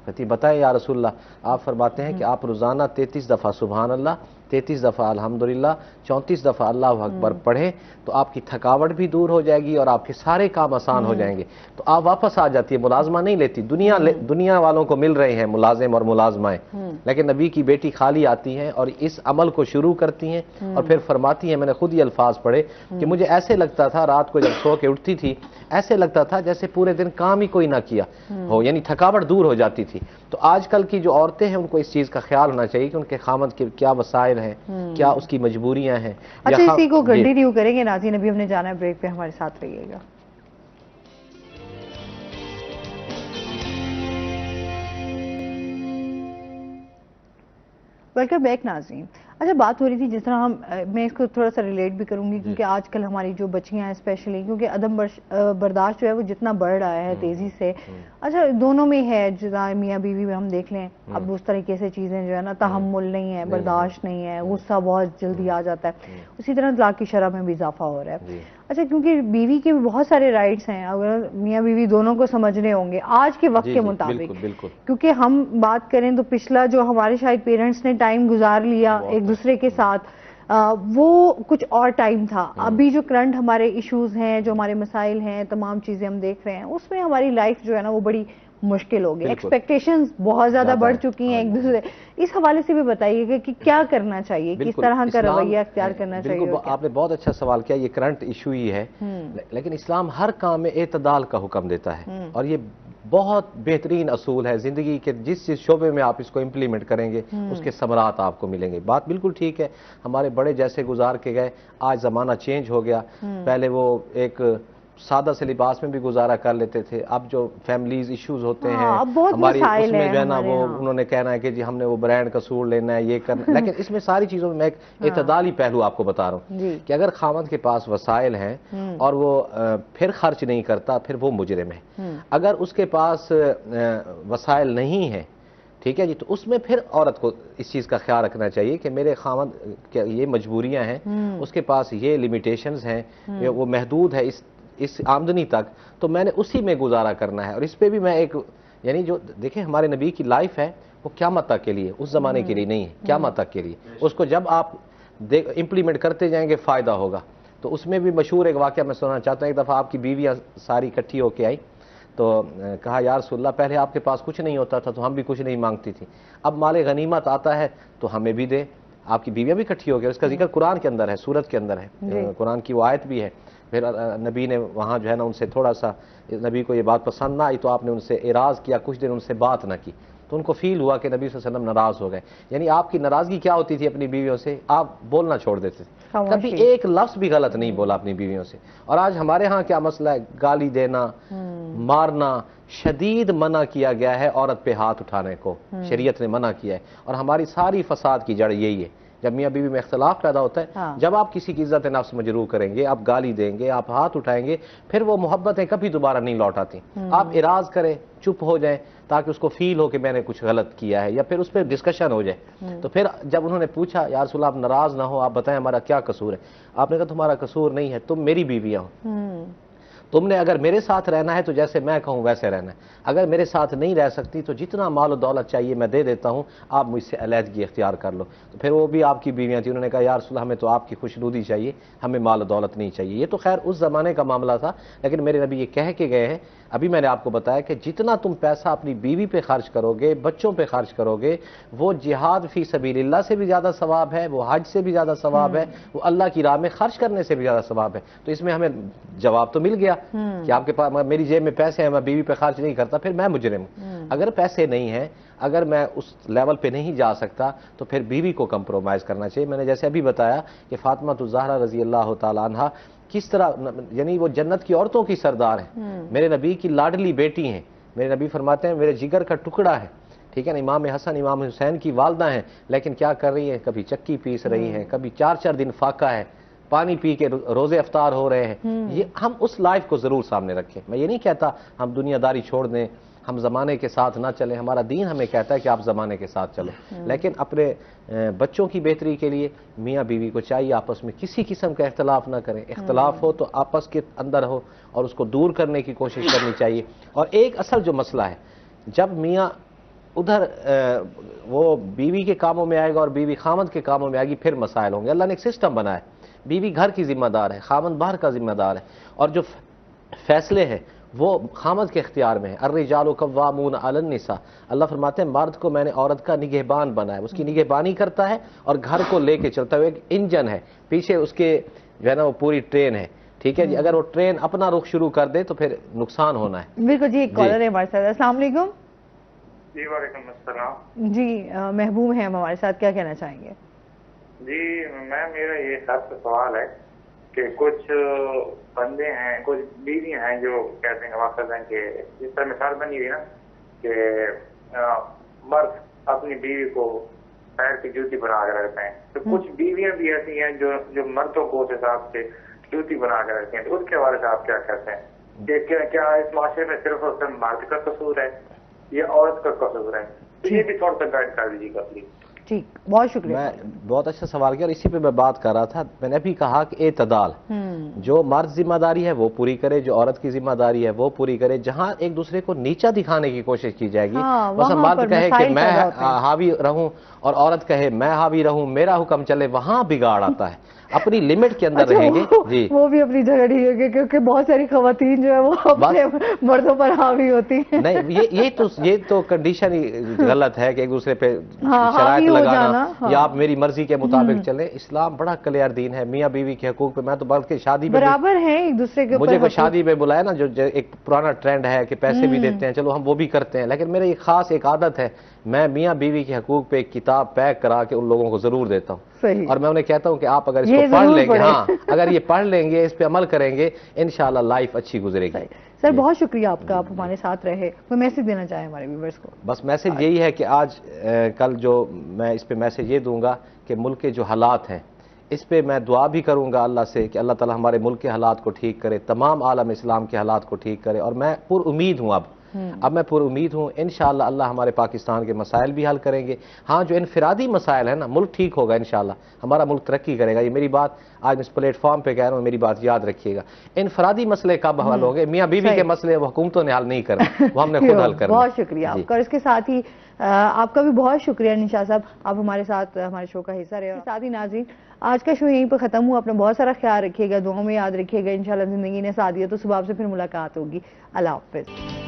کہتی بتائیں یا رسول اللہ. آپ فرماتے ہیں کہ آپ روزانہ 33 دفعہ سبحان اللہ 33 دفعہ الحمدللہ, 34 دفعہ اللہ اکبر پڑھیں تو آپ کی تھکاوٹ بھی دور ہو جائے گی اور آپ کے سارے کام آسان ہو جائیں گے. تو آپ واپس آ جاتی ہے, ملازمہ نہیں لیتی. دنیا والوں کو مل رہے ہیں ملازم اور ملازمائیں, لیکن نبی کی بیٹی خالی آتی ہیں اور اس عمل کو شروع کرتی ہیں اور پھر فرماتی ہیں, میں نے خود یہ الفاظ پڑھے کہ مجھے ایسے لگتا تھا رات کو جب سو کے اٹھتی تھی, ایسے لگتا تھا جیسے پورے دن کام ہی کوئی نہ کیا ہو, یعنی تھکاوٹ دور ہو جاتی تھی. تو آج کل کی جو عورتیں ہیں ان کو اس چیز کا خیال ہونا چاہیے کہ ان کے خامد کے کیا وسائل ہیں, کیا اس کی مجبوریاں ہیں. اچھا, اسی کو کنٹینیو کریں گے ناظرین, ابھی ہم نے جانا ہے بریک پہ, ہمارے ساتھ رہیے گا. ویلکم بیک ناظرین. اچھا, بات ہو رہی تھی جس طرح میں اس کو تھوڑا سا ریلیٹ بھی کروں گی کیونکہ آج کل ہماری جو بچیاں ہیں اسپیشلی, کیونکہ عدم برداشت جو ہے وہ جتنا بڑھ رہا ہے تیزی سے, اچھا دونوں میں ہے, جہاں میاں بیوی میں ہم دیکھ لیں اب اس طریقے سے چیزیں جو ہے نا تحمل نہیں ہے, برداشت نہیں ہے, غصہ بہت جلدی آ جاتا ہے, اسی طرح طلاق کی شرح میں بھی اضافہ ہو رہا ہے. اچھا, کیونکہ بیوی کے بھی بہت سارے رائٹس ہیں, اگر میاں بیوی دونوں کو سمجھنے ہوں گے آج کے وقت کے مطابق, کیونکہ ہم بات کریں تو پچھلا جو ہمارے شاید پیرنٹس نے ٹائم گزار لیا ایک دوسرے کے ساتھ, وہ کچھ اور ٹائم تھا. ابھی جو کرنٹ ہمارے ایشوز ہیں, جو ہمارے مسائل ہیں, تمام چیزیں ہم دیکھ رہے ہیں, اس میں ہماری لائف جو ہے نا وہ بڑی مشکل ہو گئی. ایکسپیکٹیشنز بہت زیادہ بڑھ چکی ہیں ایک دوسرے. اس حوالے سے بھی بتائیے گا کہ کیا کرنا چاہیے, کس طرح کا رویہ اختیار کرنا چاہیے. آپ نے بہت اچھا سوال کیا, یہ کرنٹ ایشو ہی ہے, لیکن اسلام ہر کام میں اعتدال کا حکم دیتا ہے اور یہ بہت بہترین اصول ہے زندگی کے. جس شعبے میں آپ اس کو امپلیمنٹ کریں گے اس کے ثمرات آپ کو ملیں گے. بات بالکل ٹھیک ہے, ہمارے بڑے جیسے گزار کے گئے, آج زمانہ چینج ہو گیا. پہلے وہ ایک سادہ سے لباس میں بھی گزارا کر لیتے تھے, اب جو فیملیز ایشوز ہوتے ہیں ہماری اس میں جو ہے نا وہ انہوں نے کہنا ہے کہ جی ہم نے وہ برانڈ کا سوٹ لینا ہے, یہ کرنا. لیکن اس میں ساری چیزوں میں میں ایک اعتدالی پہلو آپ کو بتا رہا ہوں کہ اگر خاوند کے پاس وسائل ہیں اور وہ پھر خرچ نہیں کرتا, پھر وہ مجرم ہے. اگر اس کے پاس وسائل نہیں ہیں, ٹھیک ہے جی, تو اس میں پھر عورت کو اس چیز کا خیال رکھنا چاہیے کہ میرے خاوند یہ مجبوریاں ہیں, اس کے پاس یہ لیمیٹیشنز ہیں, وہ محدود ہے اس آمدنی تک, تو میں نے اسی میں گزارا کرنا ہے. اور اس پہ بھی میں ایک, یعنی جو دیکھیں ہمارے نبی کی لائف ہے وہ قیامت تک کے لیے, اس زمانے کے لیے نہیں ہے, قیامت تک کے لیے. اس کو جب آپ امپلیمنٹ کرتے جائیں گے فائدہ ہوگا. تو اس میں بھی مشہور ایک واقعہ میں سنانا چاہتا ہوں. ایک دفعہ آپ کی بیویاں ساری اکٹھی ہو کے آئی تو کہا یا رسول اللہ پہلے آپ کے پاس کچھ نہیں ہوتا تھا تو ہم بھی کچھ نہیں مانگتی تھی, اب مال غنیمت آتا ہے تو ہمیں بھی دے. آپ کی بیویاں بھی اکٹھی ہو گئی, اس کا ذکر قرآن کے اندر ہے, سورت کے اندر ہے, قرآن کی وہ آیت بھی ہے. پھر نبی نے وہاں جو ہے نا ان سے تھوڑا سا, نبی کو یہ بات پسند نہ آئی تو آپ نے ان سے اعراض کیا, کچھ دن ان سے بات نہ کی, تو ان کو فیل ہوا کہ نبی صلی اللہ علیہ وسلم ناراض ہو گئے. یعنی آپ کی ناراضگی کیا ہوتی تھی اپنی بیویوں سے, آپ بولنا چھوڑ دیتے تھے, کبھی ایک لفظ بھی غلط نہیں بولا اپنی بیویوں سے. اور آج ہمارے ہاں کیا مسئلہ ہے, گالی دینا, مارنا, شدید منع کیا گیا ہے عورت پہ ہاتھ اٹھانے کو, شریعت نے منع کیا ہے. اور ہماری ساری فساد کی جڑ یہی ہے. جب میاں بیوی میں اختلاف پیدا ہوتا ہے, جب آپ کسی کی عزت نفس مجروح کریں گے, آپ گالی دیں گے, آپ ہاتھ اٹھائیں گے, پھر وہ محبتیں کبھی دوبارہ نہیں لوٹ آتی. آپ اعراض کریں, چپ ہو جائیں تاکہ اس کو فیل ہو کہ میں نے کچھ غلط کیا ہے, یا پھر اس پہ ڈسکشن ہو جائے. تو پھر جب انہوں نے پوچھا یا رسول اللہ آپ ناراض نہ ہو, آپ بتائیں ہمارا کیا قصور ہے, آپ نے کہا تمہارا قصور نہیں ہے, تم میری بیویاں ہو, تم نے اگر میرے ساتھ رہنا ہے تو جیسے میں کہوں ویسے رہنا ہے, اگر میرے ساتھ نہیں رہ سکتی تو جتنا مال و دولت چاہیے میں دے دیتا ہوں, آپ مجھ سے علیحدگی اختیار کر لو. تو پھر وہ بھی آپ کی بیویاں تھیں, انہوں نے کہا یا رسول اللہ ہمیں تو آپ کی خوشنودی چاہیے, ہمیں مال و دولت نہیں چاہیے. یہ تو خیر اس زمانے کا معاملہ تھا, لیکن میرے نبی یہ کہہ کے گئے ہیں. ابھی میں نے آپ کو بتایا کہ جتنا تم پیسہ اپنی بیوی پہ خرچ کرو گے, بچوں پہ خرچ کرو گے, وہ جہاد فی سبیل اللہ سے بھی زیادہ ثواب ہے, وہ حج سے بھی زیادہ ثواب ہے, وہ اللہ کی راہ میں خرچ کرنے سے بھی زیادہ ثواب ہے. تو اس میں ہمیں جواب تو مل گیا کہ آپ کے پاس میری جیب میں پیسے ہیں, میں بیوی پہ خرچ نہیں کرتا, پھر میں مجرم ہوں. اگر پیسے نہیں ہیں, اگر میں اس لیول پہ نہیں جا سکتا تو پھر بیوی کو کمپرومائز کرنا چاہیے. میں نے جیسے ابھی بتایا کہ فاطمہ الزہرا رضی اللہ تعالیٰ عنہ کس طرح, یعنی وہ جنت کی عورتوں کی سردار ہیں, میرے نبی کی لاڈلی بیٹی ہیں. میرے نبی فرماتے ہیں میرے جگر کا ٹکڑا ہے, ٹھیک ہے نا, امام حسن امام حسین کی والدہ ہیں, لیکن کیا کر رہی ہیں, کبھی چکی پیس رہی ہیں, کبھی 4 دن فاقہ ہے, پانی پی کے روزے افطار ہو رہے ہیں. یہ ہم اس لائف کو ضرور سامنے رکھیں. میں یہ نہیں کہتا ہم دنیا داری چھوڑ دیں, ہم زمانے کے ساتھ نہ چلیں, ہمارا دین ہمیں کہتا ہے کہ آپ زمانے کے ساتھ چلیں, لیکن اپنے بچوں کی بہتری کے لیے میاں بیوی کو چاہیے آپس میں کسی قسم کا اختلاف نہ کریں. اختلاف ہو تو آپس کے اندر ہو اور اس کو دور کرنے کی کوشش کرنی چاہیے. اور ایک اصل جو مسئلہ ہے, جب میاں ادھر وہ بیوی کے کاموں میں آئے گا اور بیوی خامد کے کاموں میں آئے گی، پھر مسائل ہوں گے۔ اللہ نے ایک سسٹم بنایا ہے، بیوی گھر کی ذمہ دار ہے، خامد باہر کا ذمہ دار ہے، اور جو فیصلے ہیں وہ خامد کے اختیار میں ہے۔ الرجال قوامون علی النساء، اللہ فرماتے ہیں مرد کو میں نے عورت کا نگہبان بنایا، اس کی نگہبانی کرتا ہے اور گھر کو لے کے چلتا ہے، ایک انجن ہے پیچھے اس کے جو ہے نا وہ پوری ٹرین ہے، ٹھیک ہے جی۔ اگر وہ ٹرین اپنا رخ شروع کر دے تو پھر نقصان ہونا ہے۔ بالکل جی، ایک کالر ہے ہمارے ساتھ۔ السلام علیکم۔ جی وعلیکم السلام جی محبوب ہیں ہمارے ساتھ، کیا کہنا چاہیں گے؟ جی میرا یہ سب سے سوال ہے کہ کچھ بندے ہیں، کچھ بیویاں ہیں جو کہتے ہیں واقع ہیں کہ جس طرح مثال بنی ہوئی نا کہ مرد اپنی بیوی کو پیر کی جوتی بنا کے رکھتے ہیں، تو کچھ بیویاں بھی ایسی ہیں جو مردوں کو اس حساب سے جوتی بنا کے رکھتے ہیں، تو اس کے بارے سے آپ کیا کہتے ہیں کہ کیا اس معاشرے میں صرف اور صرف مرد کا قصور ہے یا عورت کا قصور ہے؟ تو یہ بھی تھوڑا سا گائڈ کر دیجیے گا پلیز۔ ٹھیک، بہت شکریہ۔ میں بہت اچھا سوال کیا، اور اسی پہ میں بات کر رہا تھا، میں نے بھی کہا کہ اعتدال، جو مرد ذمہ داری ہے وہ پوری کرے، جو عورت کی ذمہ داری ہے وہ پوری کرے۔ جہاں ایک دوسرے کو نیچا دکھانے کی کوشش کی جائے گی، مثلا مرد کہے کہ میں حاوی رہوں اور عورت کہے میں حاوی رہوں، میرا حکم چلے، وہاں بگاڑ آتا ہے۔ اپنی لمٹ کے اندر رہیں گے جی، وہ بھی اپنی جگہ ٹھیک ہے، کیونکہ بہت ساری خواتین جو ہے وہ اپنے مردوں پر حاوی ہوتی ہیں۔ نہیں، یہ تو کنڈیشن ہی غلط ہے کہ ایک دوسرے پہ شرائط لگانا یا آپ میری مرضی کے مطابق چلیں۔ اسلام بڑا کلیئر دین ہے، میاں بیوی کے حقوق پہ میں تو بلکہ شادی میں برابر ہیں ایک دوسرے کے، مجھے کوئی شادی میں بلایا نا، جو ایک پرانا ٹرینڈ ہے کہ پیسے بھی دیتے ہیں، چلو ہم وہ بھی کرتے ہیں، لیکن میرے ایک خاص ایک عادت ہے، میں میاں بیوی کے حقوق پہ ایک کتاب پیک کرا کے ان لوگوں کو ضرور دیتا ہوں، اور میں انہیں کہتا ہوں کہ آپ اگر اس کو پڑھ لیں گے، ہاں اگر یہ پڑھ لیں گے، اس پہ عمل کریں گے، انشاءاللہ لائف اچھی گزرے گی۔ سر بہت شکریہ آپ کا، آپ ہمارے ساتھ رہے۔ کوئی میسج دینا چاہیں ہمارے ویورز کو؟ بس میسج یہی ہے کہ آج کل جو میں اس پہ میسج یہ دوں گا کہ ملک کے جو حالات ہیں اس پہ میں دعا بھی کروں گا اللہ سے کہ اللہ تعالی ہمارے ملک کے حالات کو ٹھیک کرے، تمام عالم اسلام کے حالات کو ٹھیک کرے، اور میں پر امید ہوں اب میں پر امید ہوں انشاءاللہ اللہ ہمارے پاکستان کے مسائل بھی حل کریں گے۔ ہاں جو انفرادی مسائل ہیں نا، ملک ٹھیک ہوگا انشاءاللہ، ہمارا ملک ترقی کرے گا۔ یہ میری بات آج اس پلیٹ فارم پہ کہہ رہا ہوں، میری بات یاد رکھیے گا۔ انفرادی مسئلے کب حل ہوں گے؟ میاں بیوی کے مسئلے وہ حکومتوں نے حل نہیں کرنا، وہ ہم نے خود حل کرنا۔ بہت شکریہ آپ کا، اور اس کے ساتھ ہی آپ کا بھی بہت شکریہ نشا صاحب، آپ ہمارے ساتھ ہمارے شو کا حصہ رہے۔ ساتھ ہی ناظرین، آج کا شو یہیں پہ ختم ہوا، اپنا بہت سارا خیال رکھیے گا، دعاؤں میں یاد رکھیے گا، انشاءاللہ زندگی نے ساتھ دیا تو صبح آپ سے پھر ملاقات ہوگی۔ اللہ حافظ۔